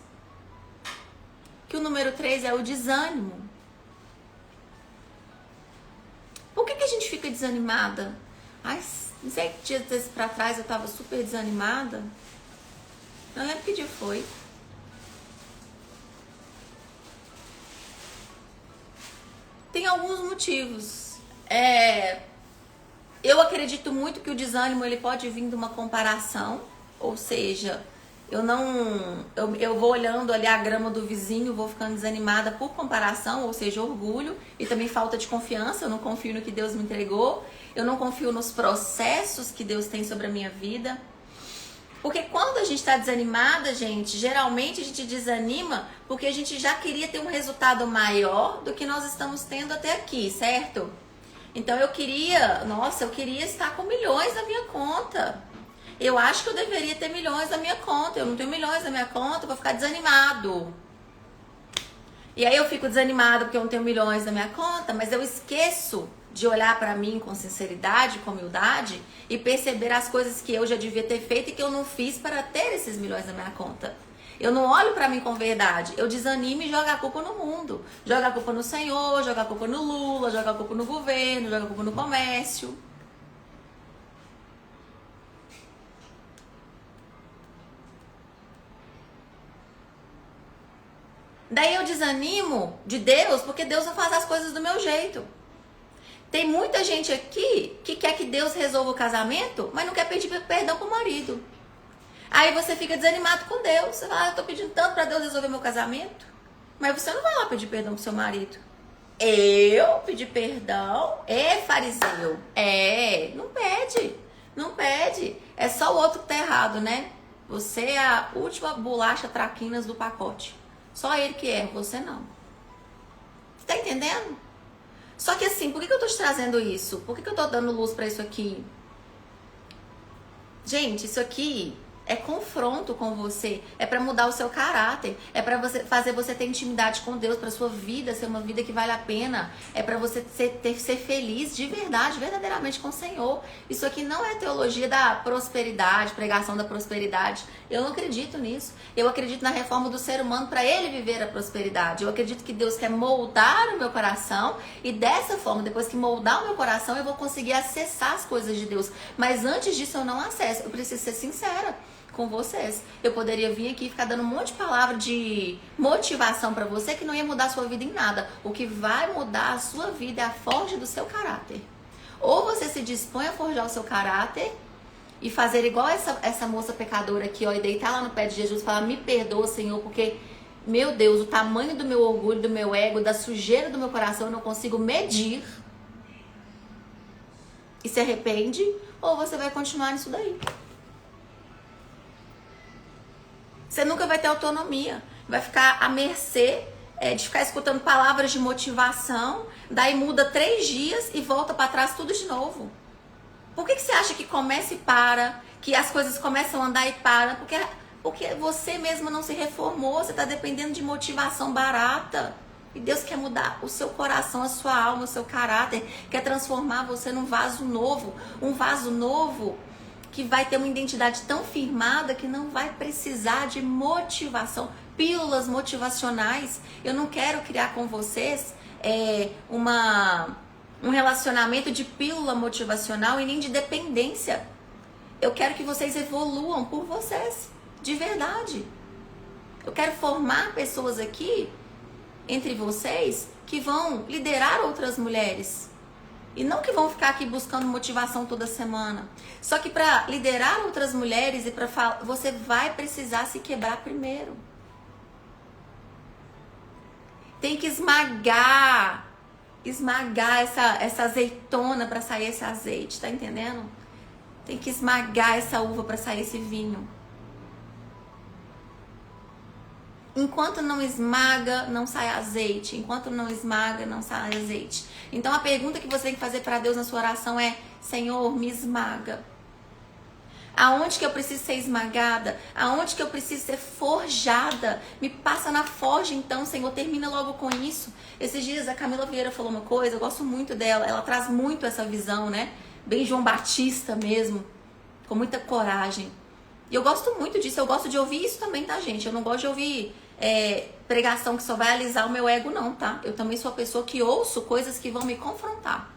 Speaker 2: Que o número 3 é o desânimo. Por que a gente fica desanimada? Ai, não sei que dias desses pra trás eu tava super desanimada. Não lembro que dia foi. Tem alguns motivos. Eu acredito muito que o desânimo ele pode vir de uma comparação, ou seja, eu vou olhando ali a grama do vizinho, vou ficando desanimada por comparação, ou seja, orgulho e também falta de confiança. Eu não confio no que Deus me entregou, eu não confio nos processos que Deus tem sobre a minha vida. Porque quando a gente está desanimada, gente, geralmente a gente desanima porque a gente já queria ter um resultado maior do que nós estamos tendo até aqui, certo? Então eu queria estar com milhões na minha conta. Eu acho que eu deveria ter milhões na minha conta. Eu não tenho milhões na minha conta, eu vou ficar desanimado. E aí eu fico desanimado porque eu não tenho milhões na minha conta, mas eu esqueço de olhar pra mim com sinceridade, com humildade e perceber as coisas que eu já devia ter feito e que eu não fiz para ter esses milhões na minha conta. Eu não olho pra mim com verdade, eu desanimo e jogo a culpa no mundo. Jogo a culpa no Senhor, jogo a culpa no Lula, jogo a culpa no governo, jogo a culpa no comércio. Daí eu desanimo de Deus porque Deus não faz as coisas do meu jeito. Tem muita gente aqui que quer que Deus resolva o casamento, mas não quer pedir perdão pro marido. Aí você fica desanimado com Deus. Você fala, eu tô pedindo tanto pra Deus resolver meu casamento, mas você não vai lá pedir perdão pro seu marido. Eu pedir perdão? Fariseu. Não pede. Não pede. É só o outro que tá errado, né? Você é a última bolacha traquinas do pacote. Só ele que erra, você não. Você tá entendendo? Só que assim, por que eu tô te trazendo isso? Por que eu tô dando luz pra isso aqui? Gente, isso aqui é confronto com você, é pra mudar o seu caráter, é pra fazer você ter intimidade com Deus, pra sua vida ser uma vida que vale a pena, é pra você ser feliz de verdade, verdadeiramente com o Senhor. Isso aqui não é teologia da prosperidade, pregação da prosperidade. Eu não acredito nisso. Eu acredito na reforma do ser humano para ele viver a prosperidade. Eu acredito que Deus quer moldar o meu coração e dessa forma, depois que moldar o meu coração, eu vou conseguir acessar as coisas de Deus. Mas antes disso eu não acesso. Eu preciso ser sincera com vocês. Eu poderia vir aqui e ficar dando um monte de palavra de motivação para você que não ia mudar a sua vida em nada. O que vai mudar a sua vida é a forja do seu caráter. Ou você se dispõe a forjar o seu caráter e fazer igual essa moça pecadora aqui, ó, e deitar lá no pé de Jesus e falar, me perdoa, Senhor, porque, meu Deus, o tamanho do meu orgulho, do meu ego, da sujeira do meu coração eu não consigo medir. E se arrepende, ou você vai continuar nisso daí. Você nunca vai ter autonomia, vai ficar à mercê de ficar escutando palavras de motivação, daí muda 3 dias e volta para trás tudo de novo. Por que você acha que começa e para, que as coisas começam a andar e param? Porque você mesma não se reformou, você está dependendo de motivação barata. E Deus quer mudar o seu coração, a sua alma, o seu caráter, quer transformar você num vaso novo, que vai ter uma identidade tão firmada que não vai precisar de motivação, pílulas motivacionais. Eu não quero criar com vocês um relacionamento de pílula motivacional e nem de dependência. Eu quero que vocês evoluam por vocês, de verdade. Eu quero formar pessoas aqui, entre vocês, que vão liderar outras mulheres. E não que vão ficar aqui buscando motivação toda semana. Só que para liderar outras mulheres e para falar, você vai precisar se quebrar primeiro. Tem que esmagar essa azeitona para sair esse azeite, tá entendendo? Tem que esmagar essa uva para sair esse vinho. Enquanto não esmaga, não sai azeite. Enquanto não esmaga, não sai azeite. Então a pergunta que você tem que fazer para Deus na sua oração é: Senhor, me esmaga. Aonde que eu preciso ser esmagada? Aonde que eu preciso ser forjada? Me passa na forja então, Senhor, termina logo com isso. Esses dias a Camila Vieira falou uma coisa, eu gosto muito dela, ela traz muito essa visão, né? Bem João Batista mesmo, com muita coragem. E eu gosto muito disso, eu gosto de ouvir isso também, tá, gente? Eu não gosto de ouvir pregação que só vai alisar o meu ego, não, tá? Eu também sou a pessoa que ouço coisas que vão me confrontar.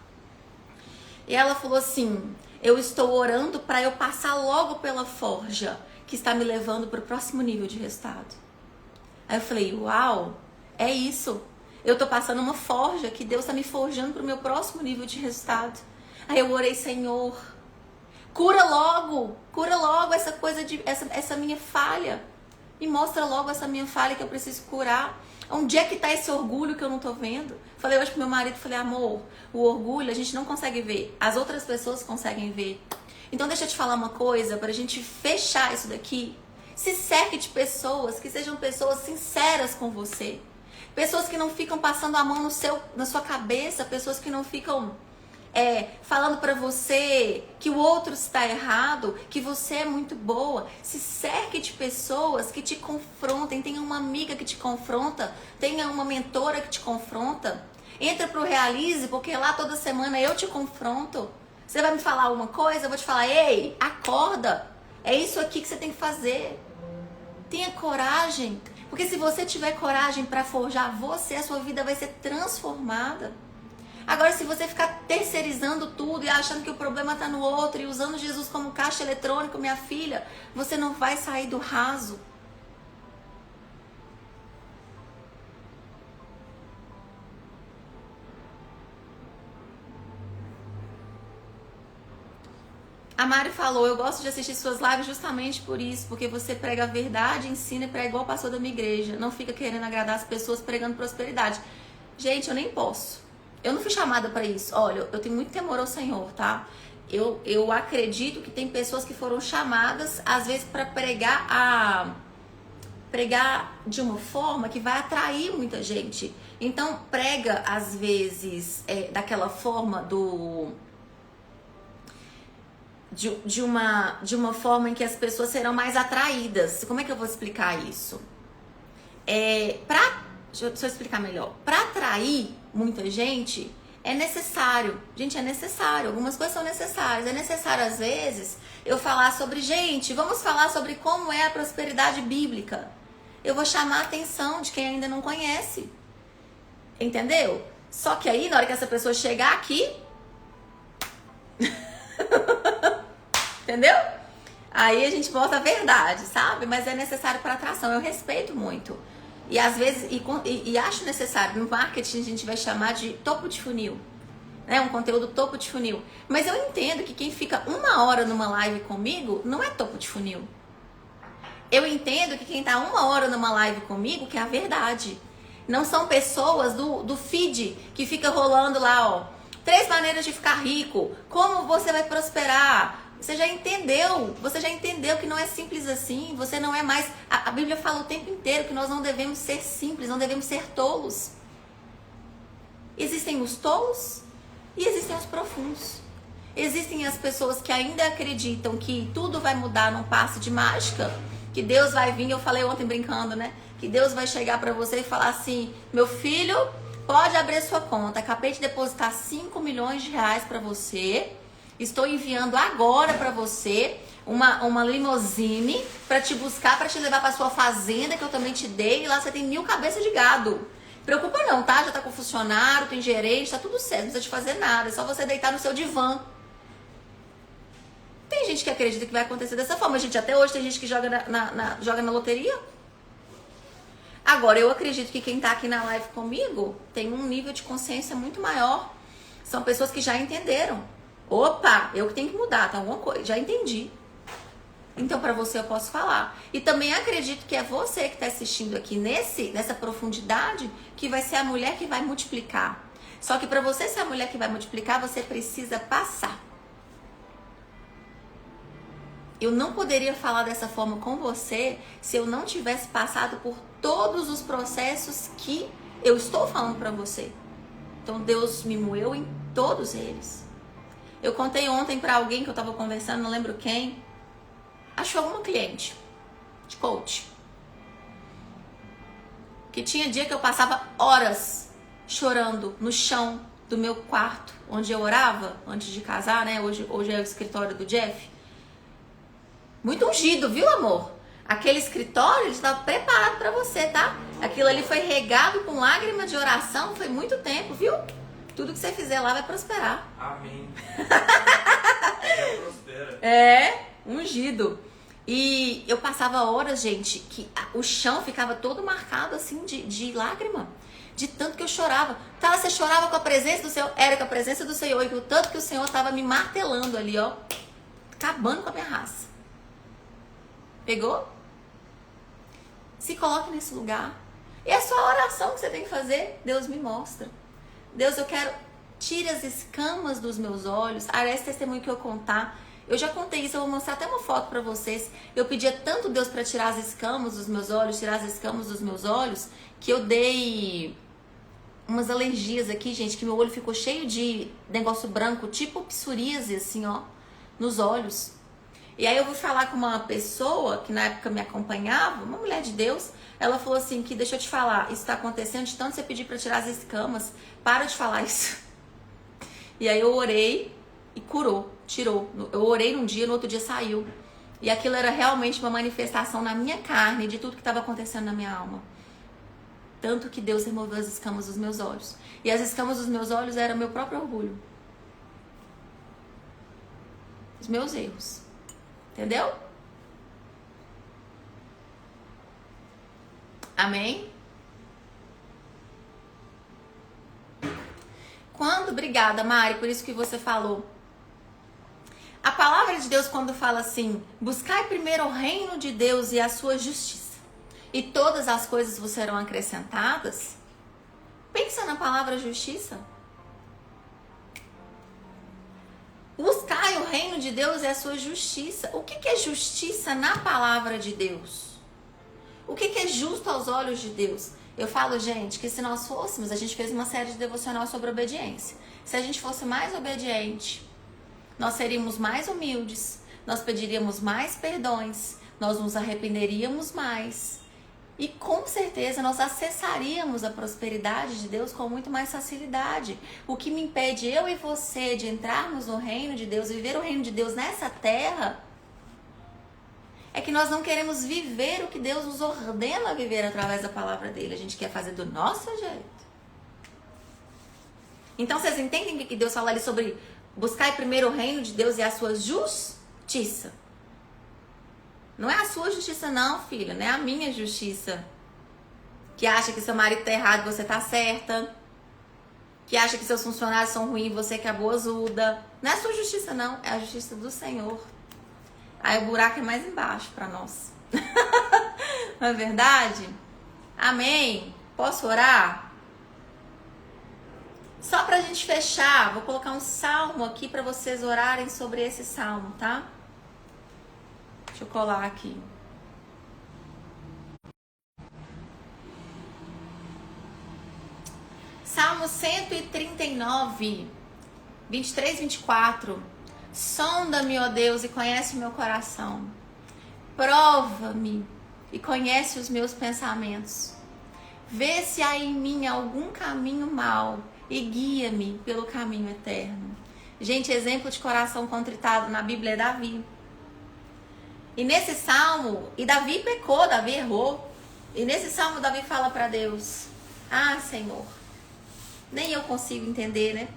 Speaker 2: E ela falou assim: eu estou orando para eu passar logo pela forja que está me levando para o próximo nível de resultado. Aí eu falei: uau, é isso. Eu tô passando uma forja que Deus está me forjando para o meu próximo nível de resultado. Aí eu orei, Senhor, cura logo essa coisa essa minha falha. Me mostra logo essa minha falha que eu preciso curar. Onde é que tá esse orgulho que eu não tô vendo? Falei hoje pro meu marido, falei, amor, o orgulho a gente não consegue ver, as outras pessoas conseguem ver. Então deixa eu te falar uma coisa, pra gente fechar isso daqui. Se cerque de pessoas que sejam pessoas sinceras com você. Pessoas que não ficam passando a mão na sua cabeça, pessoas que não ficam falando pra você que o outro está errado, que você é muito boa. Se cerque de pessoas que te confrontem. Tenha uma amiga que te confronta, tenha uma mentora que te confronta. Entra pro Realize, porque lá toda semana eu te confronto. Você vai me falar alguma coisa, eu vou te falar, ei, acorda. É isso aqui que você tem que fazer. Tenha coragem, porque se você tiver coragem para forjar você, a sua vida vai ser transformada. Agora, se você ficar terceirizando tudo e achando que o problema está no outro e usando Jesus como caixa eletrônico, minha filha, você não vai sair do raso. A Mari falou, eu gosto de assistir suas lives justamente por isso, porque você prega a verdade, ensina e prega igual o pastor da minha igreja. Não fica querendo agradar as pessoas pregando prosperidade. Gente, eu nem posso. Eu não fui chamada para isso. Olha, eu tenho muito temor ao Senhor, tá? Eu acredito que tem pessoas que foram chamadas, às vezes, para pregar de uma forma que vai atrair muita gente. Então, prega, às vezes, daquela forma de uma forma em que as pessoas serão mais atraídas. Como é que eu vou explicar isso? Deixa eu explicar melhor. Para atrair muita gente, é necessário. Gente, é necessário. Algumas coisas são necessárias. É necessário, às vezes, eu falar sobre... Gente, vamos falar sobre como é a prosperidade bíblica. Eu vou chamar a atenção de quem ainda não conhece. Entendeu? Só que aí, na hora que essa pessoa chegar aqui... Entendeu? Aí a gente bota a verdade, sabe? Mas é necessário para atração. Eu respeito muito. E às vezes, e acho necessário, no marketing a gente vai chamar de topo de funil, né? Um conteúdo topo de funil. Mas eu entendo que quem fica 1 hora numa live comigo não é topo de funil. Eu entendo que quem tá 1 hora numa live comigo quer a verdade. Não são pessoas do feed que fica rolando lá, ó. 3 maneiras de ficar rico. Como você vai prosperar? Você já entendeu que não é simples assim. Você não é mais... A Bíblia fala o tempo inteiro que nós não devemos ser simples, não devemos ser tolos. Existem os tolos e existem os profundos. Existem as pessoas que ainda acreditam que tudo vai mudar num passe de mágica, que Deus vai vir, eu falei ontem brincando, né? Que Deus vai chegar pra você e falar assim, meu filho, pode abrir sua conta, acabei de depositar 5 milhões de reais pra você... Estou enviando agora para você uma limousine para te buscar, para te levar para sua fazenda que eu também te dei. E lá você tem 1000 cabeças de gado. Preocupa não, tá? Já tá com funcionário, tem gerente, tá tudo certo. Não precisa te fazer nada. É só você deitar no seu divã. Tem gente que acredita que vai acontecer dessa forma. Gente, até hoje tem gente que joga joga na loteria. Agora, eu acredito que quem tá aqui na live comigo tem um nível de consciência muito maior. São pessoas que já entenderam. Opa, eu que tenho que mudar, tá alguma coisa, já entendi. Então, pra você eu posso falar. E também acredito que é você que tá assistindo aqui nessa profundidade que vai ser a mulher que vai multiplicar. Só que pra você ser a mulher que vai multiplicar, você precisa passar. Eu não poderia falar dessa forma com você se eu não tivesse passado por todos os processos que eu estou falando pra você. Então, Deus me moeu em todos eles. Eu contei ontem pra alguém que eu tava conversando, não lembro quem. Achou alguma cliente de coach. Que tinha dia que eu passava horas chorando no chão do meu quarto, onde eu orava antes de casar, né? Hoje é o escritório do Jeff. Muito ungido, viu, amor? Aquele escritório, ele estava preparado pra você, tá? Aquilo ali foi regado com lágrima de oração, foi muito tempo, viu? Tudo que você fizer lá vai prosperar.
Speaker 1: Amém. Prospera.
Speaker 2: Ungido. E eu passava horas, gente, que o chão ficava todo marcado assim de lágrima. De tanto que eu chorava. Tá, você chorava com a presença do Senhor? Era com a presença do Senhor. E o tanto que o Senhor tava me martelando ali, ó. Acabando com a minha raça. Pegou? Se coloque nesse lugar. E é só a oração que você tem que fazer. Deus me mostra. Deus, eu quero... Tire as escamas dos meus olhos. Esse testemunho que eu contar. Eu já contei isso, eu vou mostrar até uma foto pra vocês. Eu pedia tanto Deus pra tirar as escamas dos meus olhos, tirar as escamas dos meus olhos, que eu dei umas alergias aqui, gente, que meu olho ficou cheio de negócio branco, tipo psoríase, assim, ó, nos olhos. E aí eu vou falar com uma pessoa que na época me acompanhava, uma mulher de Deus, ela falou assim, que deixa eu te falar, isso tá acontecendo de tanto você pedir pra tirar as escamas, para de falar isso. E aí eu orei e curou, tirou. Eu orei num dia, no outro dia saiu. E aquilo era realmente uma manifestação na minha carne de tudo que estava acontecendo na minha alma. Tanto que Deus removeu as escamas dos meus olhos. E as escamas dos meus olhos eram meu próprio orgulho. Os meus erros. Entendeu? Amém? Obrigada, Mari, por isso que você falou. A palavra de Deus, quando fala assim, buscai primeiro o reino de Deus e a sua justiça, e todas as coisas vos serão acrescentadas, pensa na palavra justiça. Buscai o reino de Deus e a sua justiça. O que é justiça na palavra de Deus? O que é justo aos olhos de Deus? Eu falo, gente, que se nós fôssemos, a gente fez uma série de devocional sobre obediência. Se a gente fosse mais obediente, nós seríamos mais humildes, nós pediríamos mais perdões, nós nos arrependeríamos mais. E com certeza nós acessaríamos a prosperidade de Deus com muito mais facilidade. O que me impede eu e você de entrarmos no reino de Deus, viver o reino de Deus nessa terra, é que nós não queremos viver o que Deus nos ordena viver através da palavra dele. A gente quer fazer do nosso jeito. Então vocês entendem o que Deus fala ali sobre buscar primeiro o reino de Deus e a sua justiça? Não é a sua justiça não, filha, não é a minha justiça. Que acha que seu marido tá errado e você tá certa. Que acha que seus funcionários são ruins e você que é boazuda. Não é a sua justiça não, é a justiça do Senhor. Aí o buraco é mais embaixo para nós. Não é verdade? Amém? Posso orar? Só pra gente fechar, vou colocar um salmo aqui para vocês orarem sobre esse salmo, tá? Deixa eu colar aqui. Salmo 139, 23, 24. Sonda-me, ó Deus, e conhece o meu coração. Prova-me e conhece os meus pensamentos. Vê se há em mim algum caminho mau e guia-me pelo caminho eterno. Gente, exemplo de coração contritado na Bíblia é Davi. E nesse salmo, e Davi pecou, Davi errou. E nesse salmo Davi fala para Deus: ah, Senhor, nem eu consigo entender, né?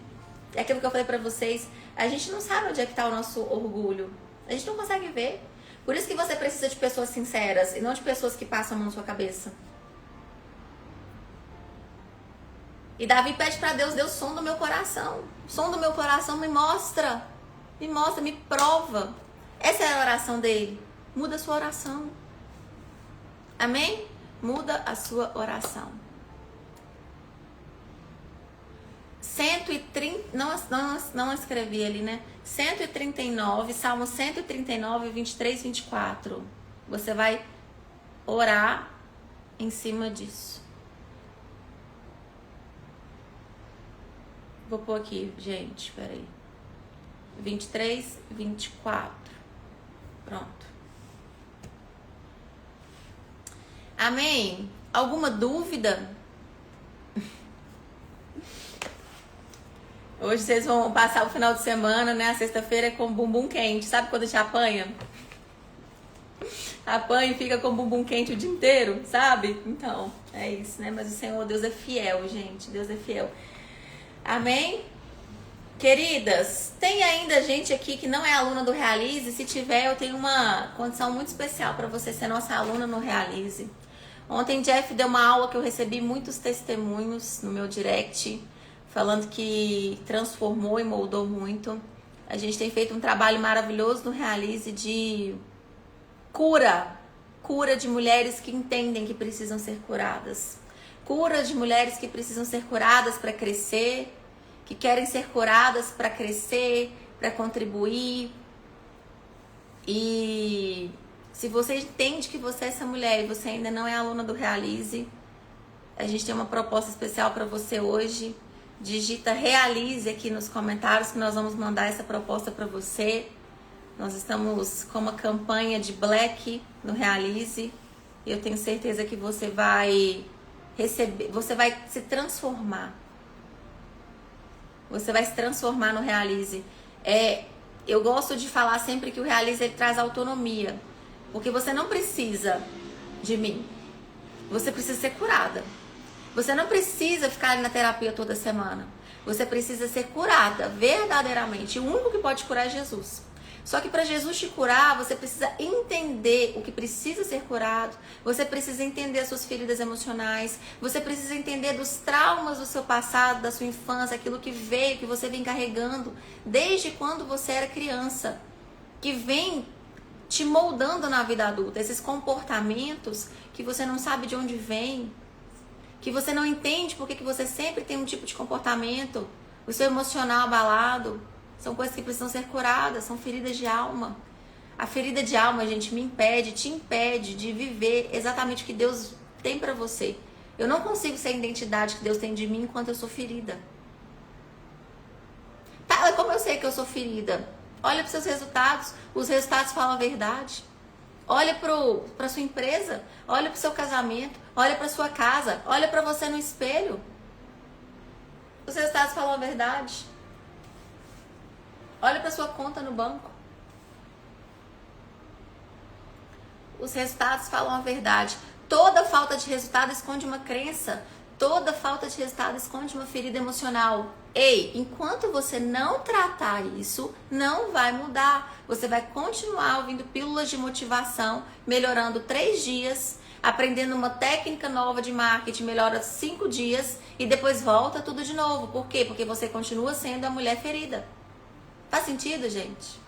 Speaker 2: É aquilo que eu falei para vocês. A gente não sabe onde é que está o nosso orgulho. A gente não consegue ver. Por isso que você precisa de pessoas sinceras e não de pessoas que passam a mão na sua cabeça. E Davi pede para Deus: Deus, som do meu coração. Som do meu coração, me mostra. Me mostra, me prova. Essa é a oração dele. Muda a sua oração. Amém? Muda a sua oração. 130, não escrevi ali, né? 139, Salmo 139, 23, 24. Você vai orar em cima disso. Vou pôr aqui, gente, peraí. 23, 24. Pronto. Amém? Alguma dúvida? Hoje vocês vão passar o final de semana, né? A sexta-feira é com bumbum quente. Sabe quando a gente apanha? Apanha e fica com bumbum quente o dia inteiro, sabe? Então, é isso, né? Mas o Senhor, Deus é fiel, gente. Deus é fiel. Amém? Queridas, tem ainda gente aqui que não é aluna do Realize? Se tiver, eu tenho uma condição muito especial para você ser nossa aluna no Realize. Ontem Jeff deu uma aula que eu recebi muitos testemunhos no meu direct, falando que transformou e moldou muito. A gente tem feito um trabalho maravilhoso no Realize de cura de mulheres que entendem que precisam ser curadas. Cura de mulheres que precisam ser curadas para crescer, que querem ser curadas para crescer, para contribuir. E se você entende que você é essa mulher e você ainda não é aluna do Realize, a gente tem uma proposta especial para você hoje. Digita Realize aqui nos comentários que nós vamos mandar essa proposta para você. Nós estamos com uma campanha de Black no Realize e eu tenho certeza que você vai receber, você vai se transformar. Você vai se transformar no Realize. Eu gosto de falar sempre que o Realize ele traz autonomia, porque você não precisa de mim. Você precisa ser curada. Você não precisa ficar na terapia toda semana. Você precisa ser curada verdadeiramente. O único que pode curar é Jesus. Só que para Jesus te curar, você precisa entender o que precisa ser curado. Você precisa entender as suas feridas emocionais. Você precisa entender dos traumas do seu passado, da sua infância, aquilo que veio, que você vem carregando desde quando você era criança, que vem te moldando na vida adulta. Esses comportamentos que você não sabe de onde vem, que você não entende porque que você sempre tem um tipo de comportamento, o seu emocional abalado, são coisas que precisam ser curadas, são feridas de alma. A ferida de alma, gente, te impede de viver exatamente o que Deus tem pra você. Eu não consigo ser a identidade que Deus tem de mim enquanto eu sou ferida. Tá, como eu sei que eu sou ferida? Olha para os seus resultados, os resultados falam a verdade. Olha para sua empresa, olha para o seu casamento, olha para sua casa, olha para você no espelho. Os resultados falam a verdade. Olha para sua conta no banco. Os resultados falam a verdade. Toda falta de resultado esconde uma crença. Toda falta de resultado esconde uma ferida emocional. Ei, enquanto você não tratar isso, não vai mudar. Você vai continuar ouvindo pílulas de motivação, melhorando 3 dias, aprendendo uma técnica nova de marketing, melhora 5 dias e depois volta tudo de novo. Por quê? Porque você continua sendo a mulher ferida. Faz sentido, gente?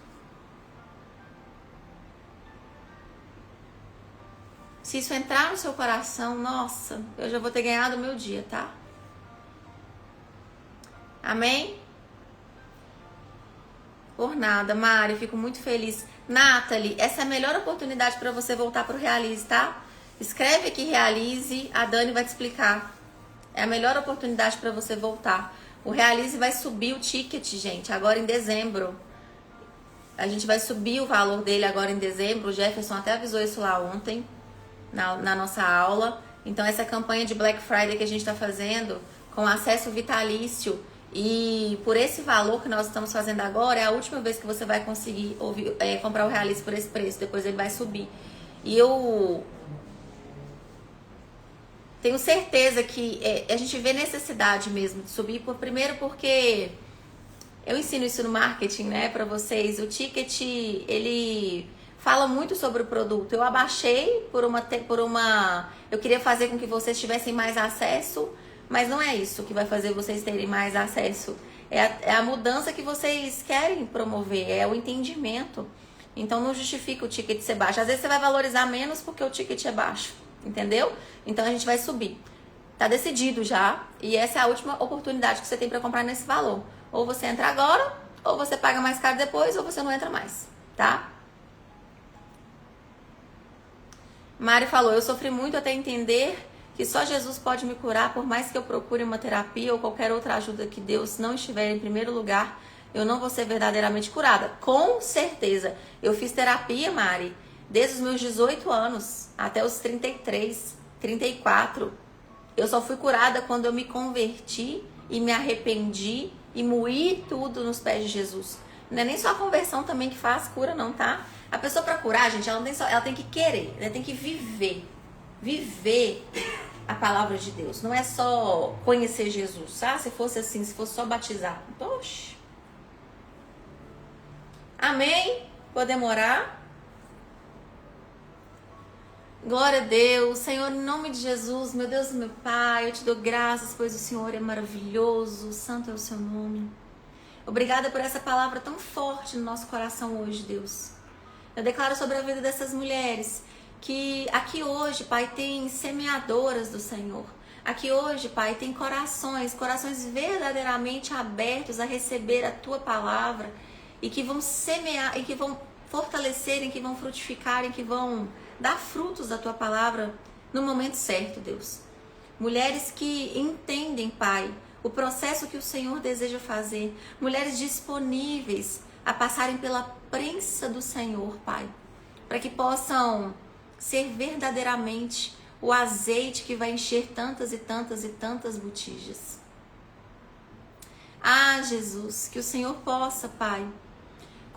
Speaker 2: Se isso entrar no seu coração, nossa, eu já vou ter ganhado o meu dia, tá? Amém? Por nada, Mari, fico muito feliz. Nathalie, essa é a melhor oportunidade para você voltar pro Realize, tá? Escreve aqui Realize, a Dani vai te explicar. É a melhor oportunidade para você voltar. O Realize vai subir o ticket, gente, agora em dezembro. A gente vai subir o valor dele agora em dezembro. O Jefferson até avisou isso lá ontem, na nossa aula. Então, essa campanha de Black Friday que a gente está fazendo, com acesso vitalício, e por esse valor que nós estamos fazendo agora, é a última vez que você vai conseguir comprar o Realize por esse preço. Depois ele vai subir. E eu tenho certeza que a gente vê necessidade mesmo de subir. Primeiro porque eu ensino isso no marketing, né, pra vocês. O ticket, ele fala muito sobre o produto. Eu abaixei eu queria fazer com que vocês tivessem mais acesso, mas não é isso que vai fazer vocês terem mais acesso. É a mudança que vocês querem promover, é o entendimento. Então não justifica o ticket ser baixo. Às vezes você vai valorizar menos porque o ticket é baixo, entendeu? Então a gente vai subir. Tá decidido já, e essa é a última oportunidade que você tem para comprar nesse valor. Ou você entra agora, ou você paga mais caro depois, ou você não entra mais, tá? Mari falou, eu sofri muito até entender que só Jesus pode me curar, por mais que eu procure uma terapia ou qualquer outra ajuda que Deus não estiver em primeiro lugar, eu não vou ser verdadeiramente curada. Com certeza. Eu fiz terapia, Mari, desde os meus 18 anos até os 33, 34. Eu só fui curada quando eu me converti e me arrependi e moí tudo nos pés de Jesus. Não é nem só a conversão também que faz cura, não, tá? A pessoa pra curar, gente, ela tem que querer, ela tem que viver. Viver a palavra de Deus. Não é só conhecer Jesus, tá? Se fosse assim, se fosse só batizar. Oxe. Amém? Podemos orar? Glória a Deus. Senhor, em nome de Jesus, meu Deus e meu Pai, eu te dou graças, pois o Senhor é maravilhoso, santo é o seu nome. Obrigada por essa palavra tão forte no nosso coração hoje, Deus. Eu declaro sobre a vida dessas mulheres que aqui hoje, Pai, tem semeadoras do Senhor. Aqui hoje, Pai, tem corações verdadeiramente abertos a receber a Tua palavra e que vão semear, e que vão fortalecer, e que vão frutificar, e que vão dar frutos da Tua palavra no momento certo, Deus. Mulheres que entendem, Pai, o processo que o Senhor deseja fazer. Mulheres disponíveis a passarem pela prensa do Senhor, Pai, para que possam ser verdadeiramente o azeite que vai encher tantas e tantas e tantas botijas. Ah, Jesus, que o Senhor possa, Pai,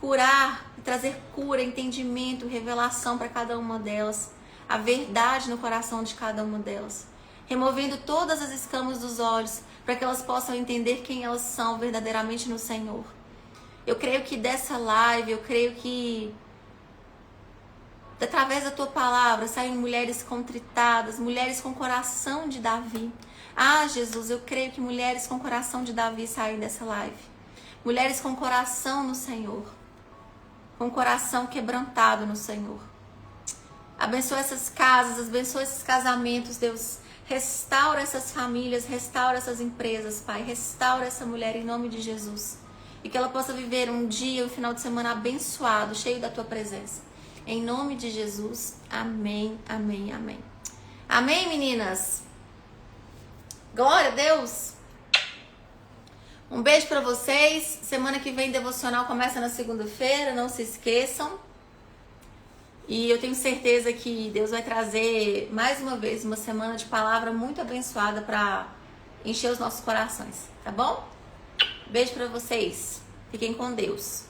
Speaker 2: curar, trazer cura, entendimento, revelação para cada uma delas, a verdade no coração de cada uma delas, removendo todas as escamas dos olhos, para que elas possam entender quem elas são verdadeiramente no Senhor. Eu creio que dessa live, eu creio que através da Tua palavra saem mulheres contritadas, mulheres com coração de Davi. Ah, Jesus, eu creio que mulheres com coração de Davi saem dessa live. Mulheres com coração no Senhor, com coração quebrantado no Senhor. Abençoa essas casas, abençoa esses casamentos, Deus. Restaura essas famílias, restaura essas empresas, Pai. Restaura essa mulher em nome de Jesus. E que ela possa viver um dia, um final de semana abençoado, cheio da Tua presença. Em nome de Jesus. Amém, amém, amém. Amém, meninas? Glória a Deus. Um beijo pra vocês. Semana que vem, devocional começa na segunda-feira, não se esqueçam. E eu tenho certeza que Deus vai trazer, mais uma vez, uma semana de palavra muito abençoada para encher os nossos corações, tá bom? Beijo pra vocês. Fiquem com Deus.